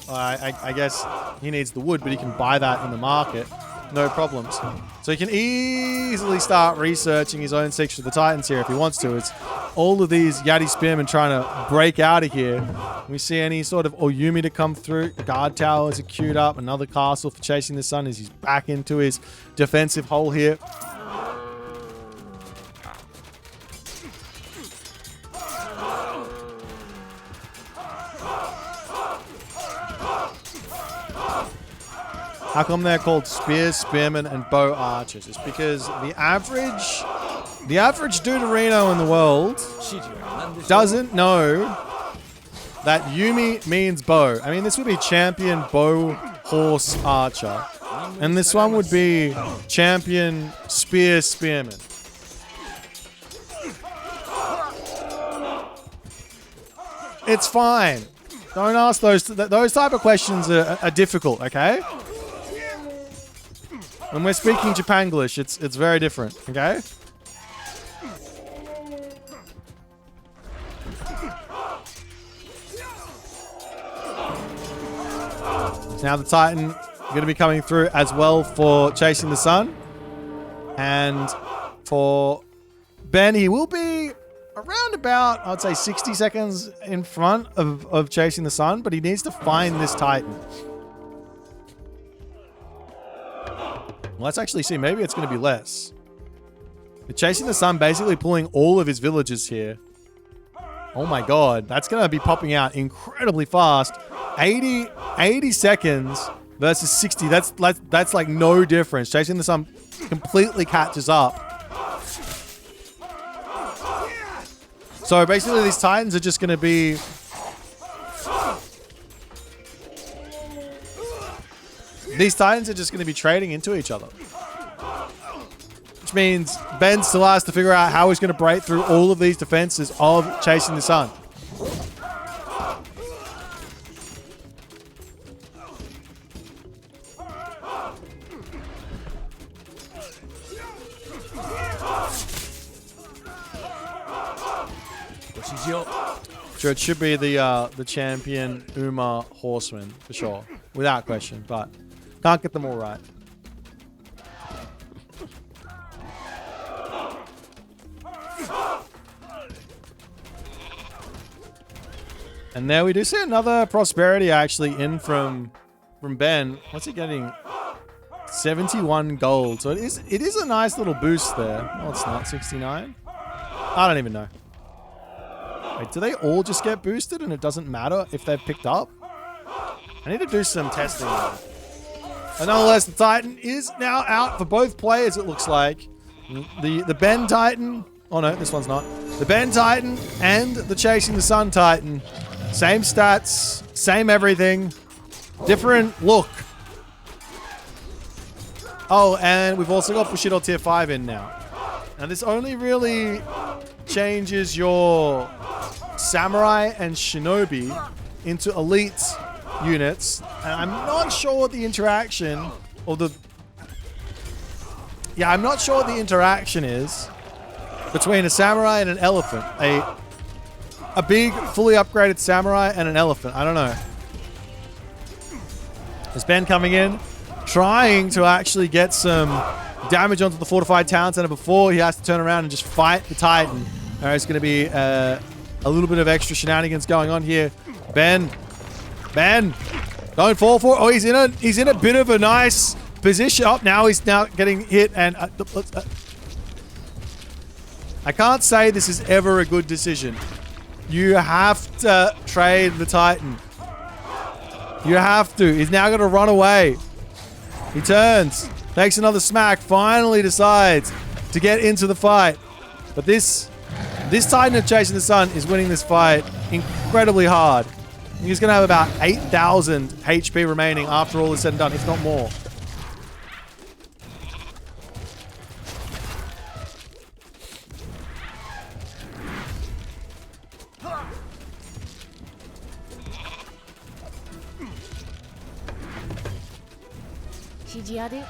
S1: I guess he needs the wood, but he can buy that in the market. No problems. So he can easily start researching his own section of the Titans here if he wants to. It's all of these Yati Spearmen trying to break out of here. We see any sort of Oyumi to come through. Guard towers are queued up. Another castle for Chasing the Sun as he's back into his defensive hole here. How come they're called spears, spearmen, and bow archers? It's because the average Deuterino in the world doesn't know that Yumi means bow. I mean, this would be champion bow horse archer, and this one would be champion spear spearman. It's fine. Don't ask those type of questions are difficult, okay? When we're speaking Japanglish, it's very different, okay? So now the Titan going to be coming through as well for Chasing the Sun. And for Ben, he will be around about, I'd say 60 seconds in front of Chasing the Sun, but he needs to find this Titan. Let's actually see. Maybe it's going to be less. But Chasing the Sun basically pulling all of his villages here. Oh my god. That's going to be popping out incredibly fast. 80 seconds versus 60. That's like no difference. Chasing the Sun completely catches up. So basically these Titans are just going to be... These Titans are just going to be trading into each other. Which means Ben still has to figure out how he's going to break through all of these defenses of Chasing the Sun. Sure, it should be the champion Uma Horseman for sure, without question, but can't get them all right. And there we do see another prosperity actually in from Ben. What's he getting? 71 gold. So it is a nice little boost there. No, it's not. 69. I don't even know. Wait, do they all just get boosted and it doesn't matter if they've picked up? I need to do some testing there. And nonetheless, the Titan is now out for both players, it looks like. The Ben Titan... Oh no, this one's not. The Ben Titan and the Chasing the Sun Titan. Same stats, same everything. Different look. Oh, and we've also got Bushido Tier 5 in now. Now this only really changes your Samurai and Shinobi into elite units. And I'm not sure what the interaction or the... Yeah, I'm not sure what the interaction is between a Samurai and an Elephant. A big, fully upgraded Samurai and an Elephant. I don't know. There's Ben coming in, trying to actually get some damage onto the fortified town center before he has to turn around and just fight the Titan. There's going to be a little bit of extra shenanigans going on here. Ben, don't fall for it. Oh, he's in a bit of a nice position. Oh, now he's getting hit, and I can't say this is ever a good decision. You have to trade the Titan. You have to. He's now going to run away. He turns, takes another smack, finally decides to get into the fight. But this Titan of Chasing the Sun is winning this fight incredibly hard. He's going to have about 8,000 HP remaining after all is said and done, if not more.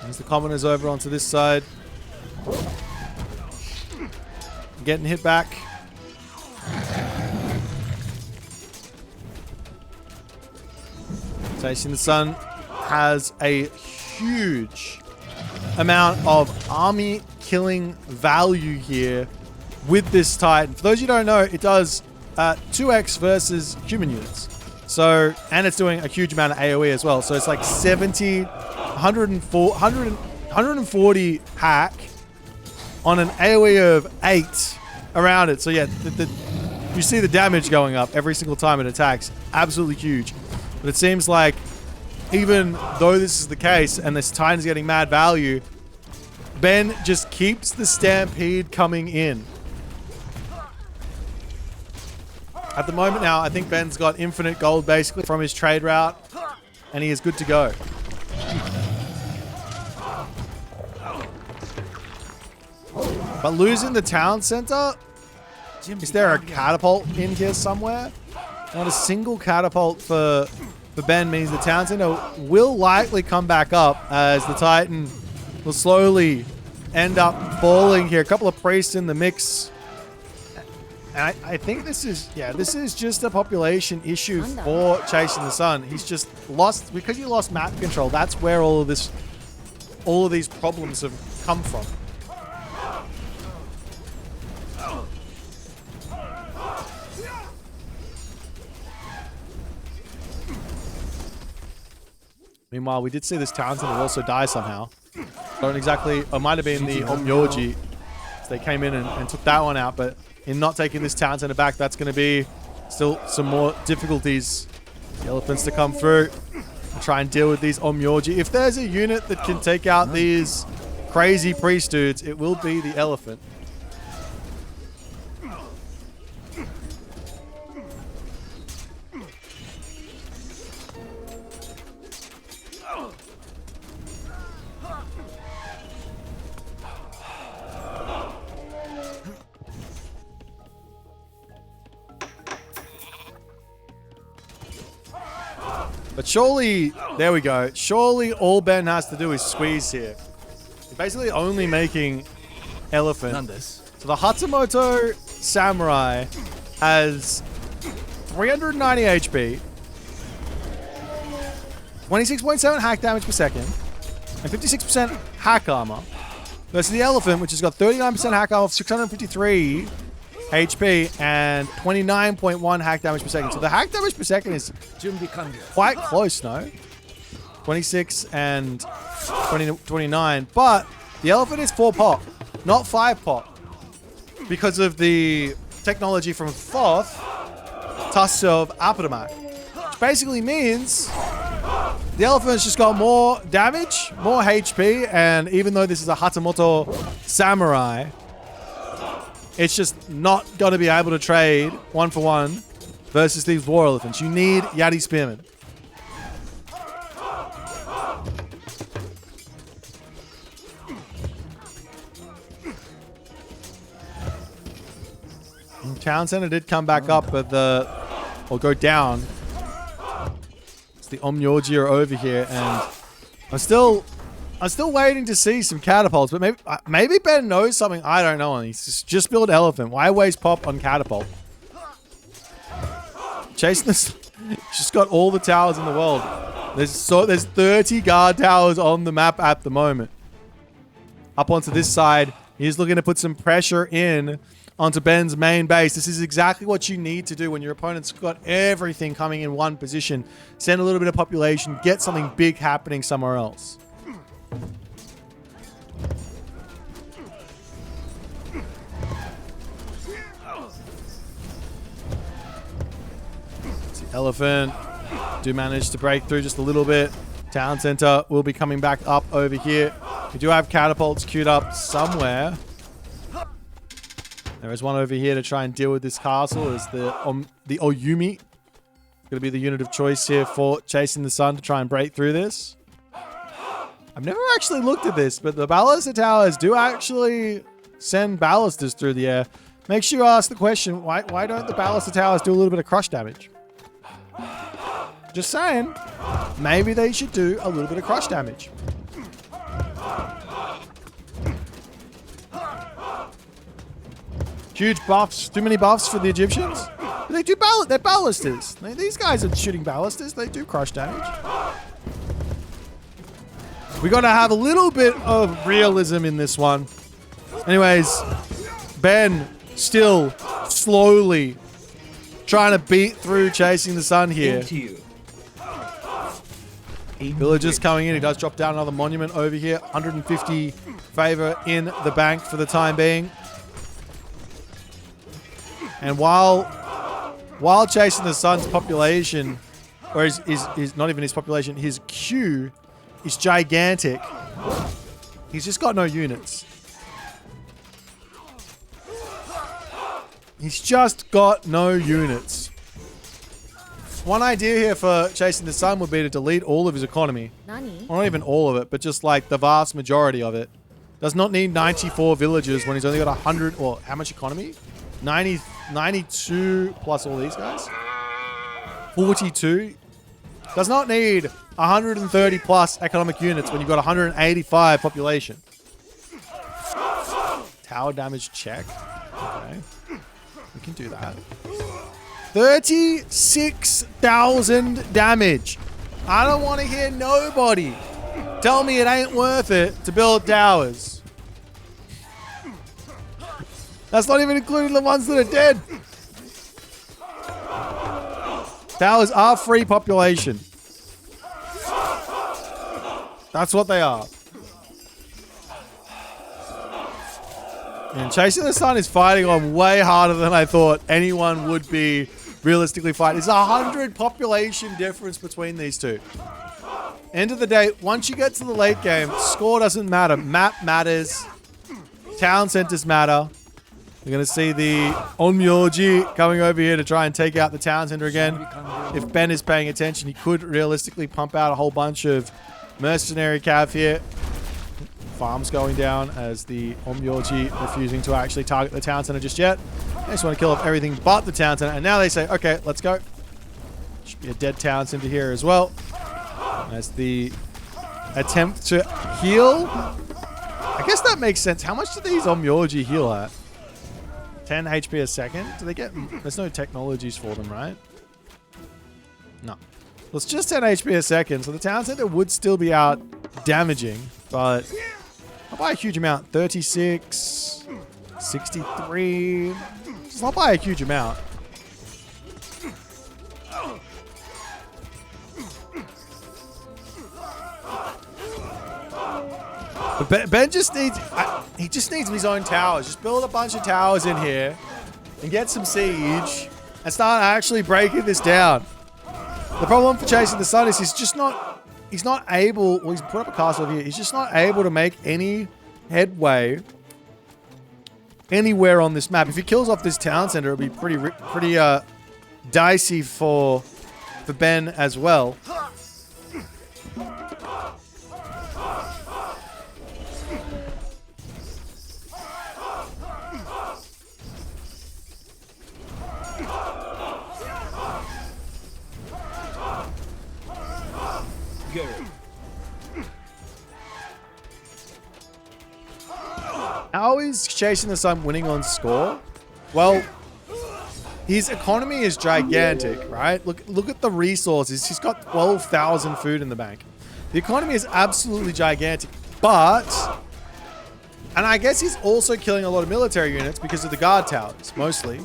S1: As the commoners over onto this side. Getting hit back. Chasing the Sun has a huge amount of army killing value here with this Titan. For those of you who don't know, it does 2x versus human units. So, and it's doing a huge amount of AoE as well. So it's like 70, 140 hack on an AoE of 8 around it. So yeah, you see the damage going up every single time it attacks. Absolutely huge. But it seems like even though this is the case and this Titan's getting mad value, Ben just keeps the stampede coming in. At the moment now, I think Ben's got infinite gold basically from his trade route, and he is good to go. But losing the town center, is there a catapult in here somewhere? Not a single catapult for Ben means the town center will likely come back up as the Titan will slowly end up falling here. A couple of priests in the mix. And I think this is just a population issue for Chasing the Sun. He's just lost, because he lost map control, that's where all of these problems have come from. Meanwhile, we did see this town center also die somehow. Don't exactly, it might have been the Omyoji. So they came in and took that one out, but in not taking this town center back, that's going to be still some more difficulties. The elephants to come through. try and deal with these Omyorgi. If there's a unit that can take out these crazy priest dudes, it will be the elephant. But surely, there we go. Surely all Ben has to do is squeeze here. He's basically only making elephant. So the Hatsumoto Samurai has 390 HP, 26.7 hack damage per second, and 56% hack armor. Versus the elephant, which has got 39% hack armor, 653 HP, and 29.1 hack damage per second. So the hack damage per second is quite close, no? 26 and 29. But the elephant is 4 pop, not 5 pop. Because of the technology from Thoth, Tusks of Apatomak. Which basically means the elephant's just got more damage, more HP, and even though this is a Hatamoto Samurai, it's just not going to be able to trade 1-for-1 versus these war elephants. You need Yati Spearmen. Town Center did come back up, but or go down. It's the Omyorgi are over here, and I'm still waiting to see some catapults, but maybe Ben knows something I don't know. He's just build elephant. Why waste pop on catapult? Chasing this, just got all the towers in the world. There's 30 guard towers on the map at the moment. Up onto this side, he's looking to put some pressure in onto Ben's main base. This is exactly what you need to do when your opponent's got everything coming in one position. Send a little bit of population, get something big happening somewhere else. See, elephant do manage to break through just a little bit. Town center will be coming back up over here. We do have catapults queued up somewhere. There is one over here to try and deal with this castle. Is the Oyumi. Going to be the unit of choice here for Chasing the Sun to try and break through this. I've never actually looked at this, but the ballista towers do actually send ballistas through the air. Makes you ask the question, why don't the ballista towers do a little bit of crush damage? Just saying, maybe they should do a little bit of crush damage. Huge buffs. Too many buffs for the Egyptians? They do they're ballistas. These guys are shooting ballistas. They do crush damage. We got to have a little bit of realism in this one. Anyways, Ben still slowly trying to beat through Chasing the Sun here. Villagers coming in. He does drop down another monument over here. 150 favor in the bank for the time being. And while Chasing the Sun's population, or is not even his population, his queue is gigantic, he's just got no units. He's just got no units. One idea here for Chasing the Sun would be to delete all of his economy. Well, not even all of it, but just like the vast majority of it. Does not need 94 villagers when he's only got 100, or how much economy? 92 plus all these guys. 42. Does not need 130 plus economic units when you've got 185 population. Tower damage check. Okay. We can do that. 36,000 damage. I don't want to hear nobody tell me it ain't worth it to build towers. That's not even including the ones that are dead. Towers are free population. That's what they are. And Chasing the Sun is fighting on way harder than I thought anyone would be realistically fight. There's 100 population difference between these two. End of the day, once you get to the late game, score doesn't matter. Map matters. Town centers matter. We're going to see the Onmyoji coming over here to try and take out the town center again. If Ben is paying attention, he could realistically pump out a whole bunch of mercenary cav here. Farms going down as the Onmyoji refusing to actually target the town center just yet. They just want to kill off everything but the town center. And now they say, okay, let's go. Should be a dead town center here as well. As the attempt to heal. I guess that makes sense. How much do these Onmyoji heal at? 10 HP a second? Do they get... There's no technologies for them, right? No. Well, it's just 10 HP a second, so the town center would still be out damaging, but not by a huge amount. 36, 63. It's not by a huge amount. But Ben just needs... he just needs his own towers. Just build a bunch of towers in here and get some siege and start actually breaking this down. The problem for Chasing the Sun is he's just not... He's not able... Well, he's put up a castle here. He's just not able to make any headway anywhere on this map. If he kills off this town center, it'll be pretty dicey for Ben as well. How is Chasing the Sun winning on score? Well, his economy is gigantic, right? Look at the resources. He's got 12,000 food in the bank. The economy is absolutely gigantic, but... And I guess he's also killing a lot of military units because of the guard towers, mostly,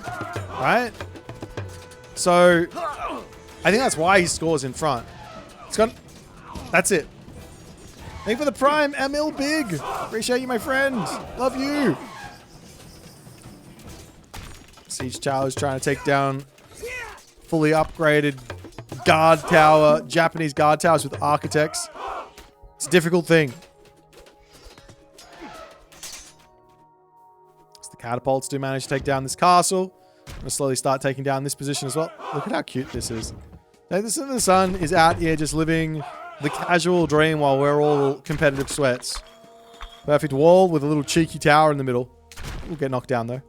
S1: right? So, I think that's why he scores in front. It's got... That's it. Thank you for the prime, Emil Big. Appreciate you, my friend. Love you. Siege Tower is trying to take down fully upgraded guard tower, Japanese guard towers with architects. It's a difficult thing. As the catapults do manage to take down this castle. I'm going to slowly start taking down this position as well. Look at how cute this is. Chasing the Sun is out here just living the casual dream while we're all competitive sweats. Perfect wall with a little cheeky tower in the middle. We'll get knocked down though.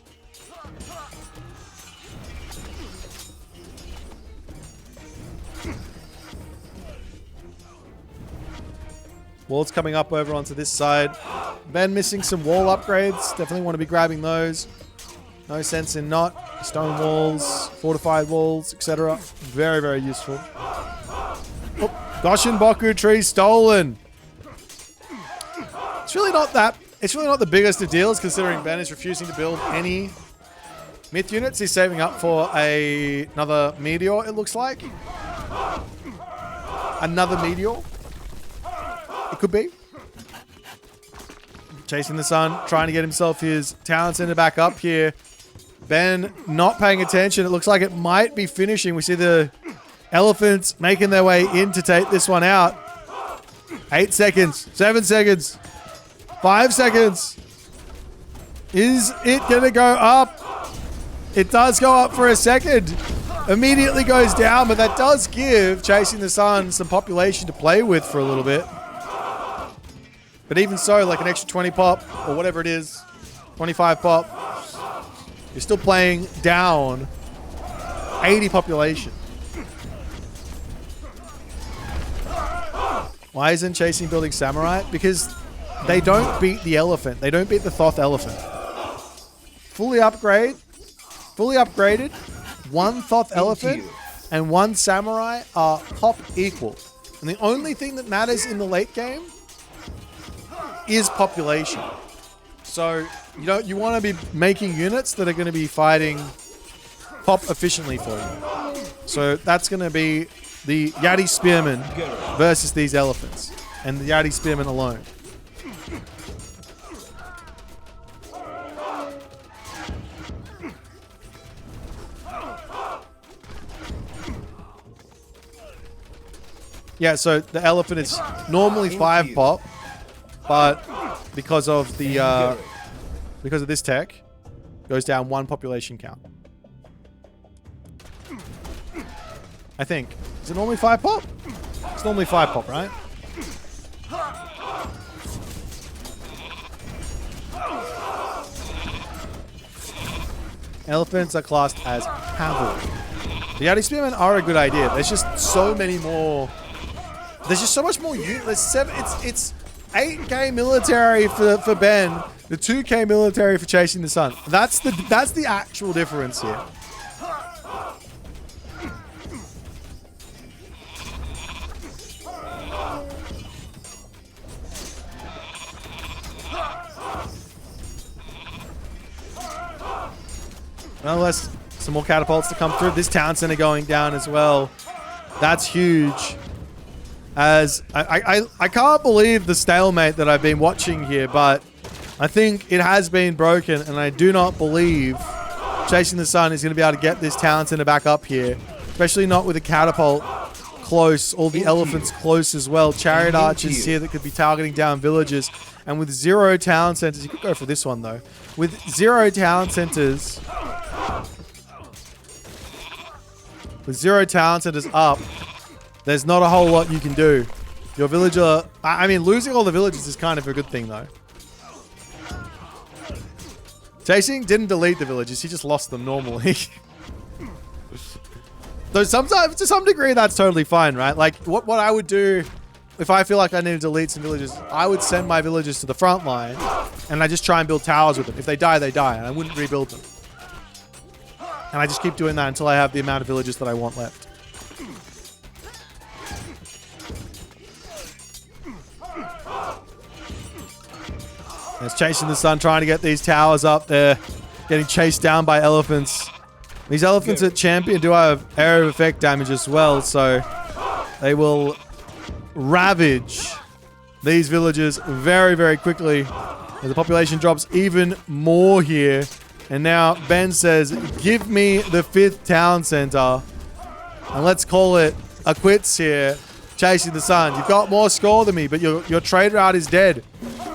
S1: Wall's coming up over onto this side. Ben missing some wall upgrades. Definitely want to be grabbing those. No sense in not. Stone walls, fortified walls, etc. Very, very useful. Oh, Goshin Boku tree stolen. It's really not the biggest of deals considering Ben is refusing to build any myth units. He's saving up for another meteor, it looks like. Another meteor. It could be. Chasing the Sun, trying to get himself his town center back up here. Ben not paying attention. It looks like it might be finishing. We see the elephants making their way in to take this one out. 8 seconds. 7 seconds. 5 seconds. Is it going to go up? It does go up for a second. Immediately goes down, but that does give Chasing the Sun some population to play with for a little bit. But even so, like an extra 20 pop, or whatever it is, 25 pop, you're still playing down 80 population. Why isn't Chasing building Samurai? Because they don't beat the elephant. They don't beat the Thoth elephant. Fully upgraded. One Thoth elephant and one Samurai are top equal. And the only thing that matters in the late game is population. So, you want to be making units that are going to be fighting pop efficiently for you. So that's going to be the Yati Spearmen versus these elephants. And the Yati Spearmen alone. Yeah, so the elephant is normally 5 pop, but because of the because of this tech, goes down 1 population count. I think. Is it normally 5 pop? It's normally 5 pop, right? Elephants are classed as cavalry. The anti-spearmen are a good idea. There's just so many more. There's just so much more. It's 8k military for Ben, the 2k military for Chasing the Sun. That's the actual difference here. Nonetheless, some more catapults to come through. This town center going down as well. That's huge. As I can't believe the stalemate that I've been watching here, but I think it has been broken, and I do not believe Chasing the Sun is going to be able to get this town center back up here, especially not with a catapult close, all the elephants close as well. Chariot archers here that could be targeting down villages, and with 0 town centers, you could go for this one though. With 0 town centers, up, there's not a whole lot you can do. Your villager, I mean, losing all the villages is kind of a good thing though. Chasing didn't delete the villages, he just lost them normally. Though sometimes, to some degree, that's totally fine, right? Like, what I would do if I feel like I need to delete some villages, I would send my villagers to the front line, and I just try and build towers with them. If they die, they die, and I wouldn't rebuild them. And I just keep doing that until I have the amount of villages that I want left. There's Chasing the Sun trying to get these towers up there, getting chased down by elephants. These elephants at champion do have area of effect damage as well, so they will ravage these villages very, very quickly. As the population drops even more here. And now Ben says, give me the 5th town center. And let's call it a quits here. Chasing the Sun. You've got more score than me, but your trade route is dead.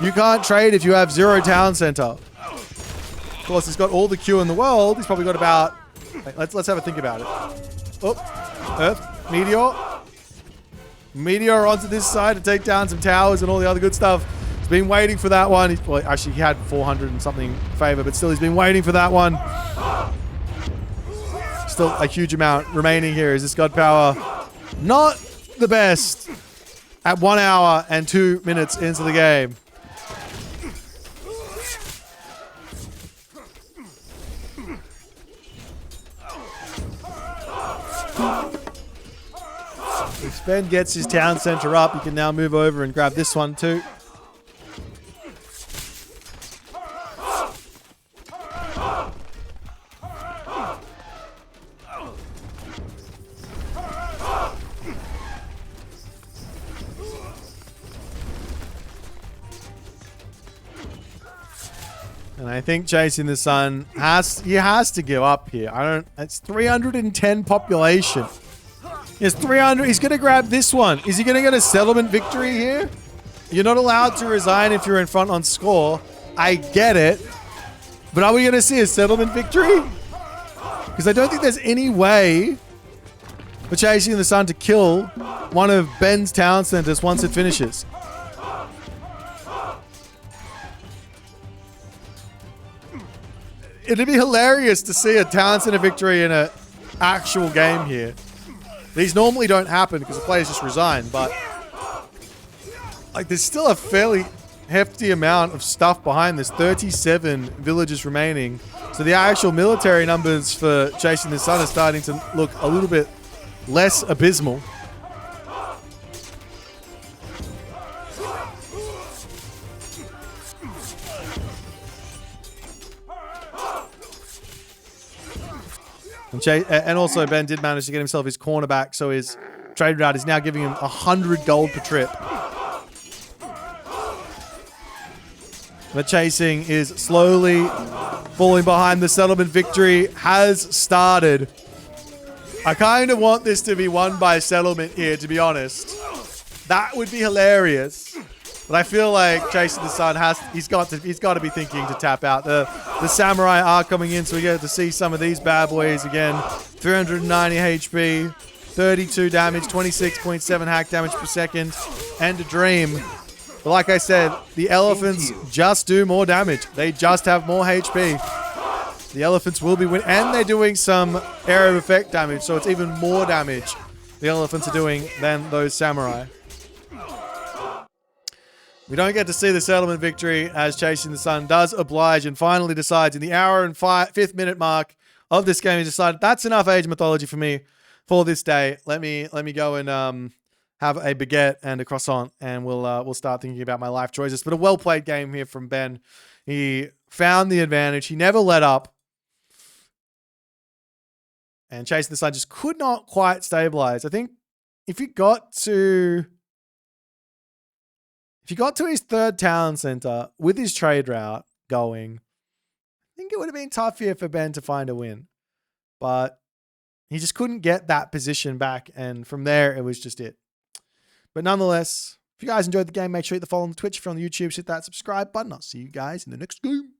S1: You can't trade if you have 0 town center. Of course, he's got all the Q in the world. He's probably got about... Wait, let's have a think about it. Oh, Earth, Meteor. Meteor onto this side to take down some towers and all the other good stuff. He's been waiting for that one. Well, actually, he had 400 and something favor, but still, he's been waiting for that one. Still a huge amount remaining here. Is this God Power? Not the best at 1 hour and 2 minutes into the game. If Ben gets his town center up, he can now move over and grab this one too. And I think Chasing the Sun has to give up here. It's 310 population. It's 300. He's going to grab this one. Is he going to get a settlement victory here? You're not allowed to resign if you're in front on score. I get it. But are we going to see a settlement victory? Because I don't think there's any way for Chasing the Sun to kill one of Ben's town centers once it finishes. It'd be hilarious to see a town center victory in an actual game here. These normally don't happen because the players just resign, but like there's still a fairly hefty amount of stuff behind this. 37 villages remaining. So the actual military numbers for Chasing the Sun are starting to look a little bit less abysmal. And also Ben did manage to get himself his corner back, so his trade route is now giving him 100 gold per trip. But Chasing is slowly falling behind. The settlement victory has started. I kind of want this to be won by settlement here, to be honest. That would be hilarious. But I feel like Chasing the Sun he's got to be thinking to tap out. The samurai are coming in, so we get to see some of these bad boys again. 390 HP, 32 damage, 26.7 hack damage per second, and a dream. But like I said, the elephants just do more damage. They just have more HP. The elephants will be winning, and they're doing some area of effect damage, so it's even more damage the elephants are doing than those samurai. We don't get to see the settlement victory as Chasing the Sun does oblige and finally decides in the hour and 5th minute mark of this game, he decided that's enough Age of Mythology for me for this day. Let me go and have a baguette and a croissant, and we'll start thinking about my life choices. But a well played game here from Ben. He found the advantage. He never let up. And Chasing the Sun just could not quite stabilize. I think if he got to his third town center with his trade route going, I think it would have been tough here for Ben to find a win. But he just couldn't get that position back. And from there, it was just it. But nonetheless, if you guys enjoyed the game, make sure you hit the follow on the Twitch. If you're on the YouTube, hit that subscribe button. I'll see you guys in the next game.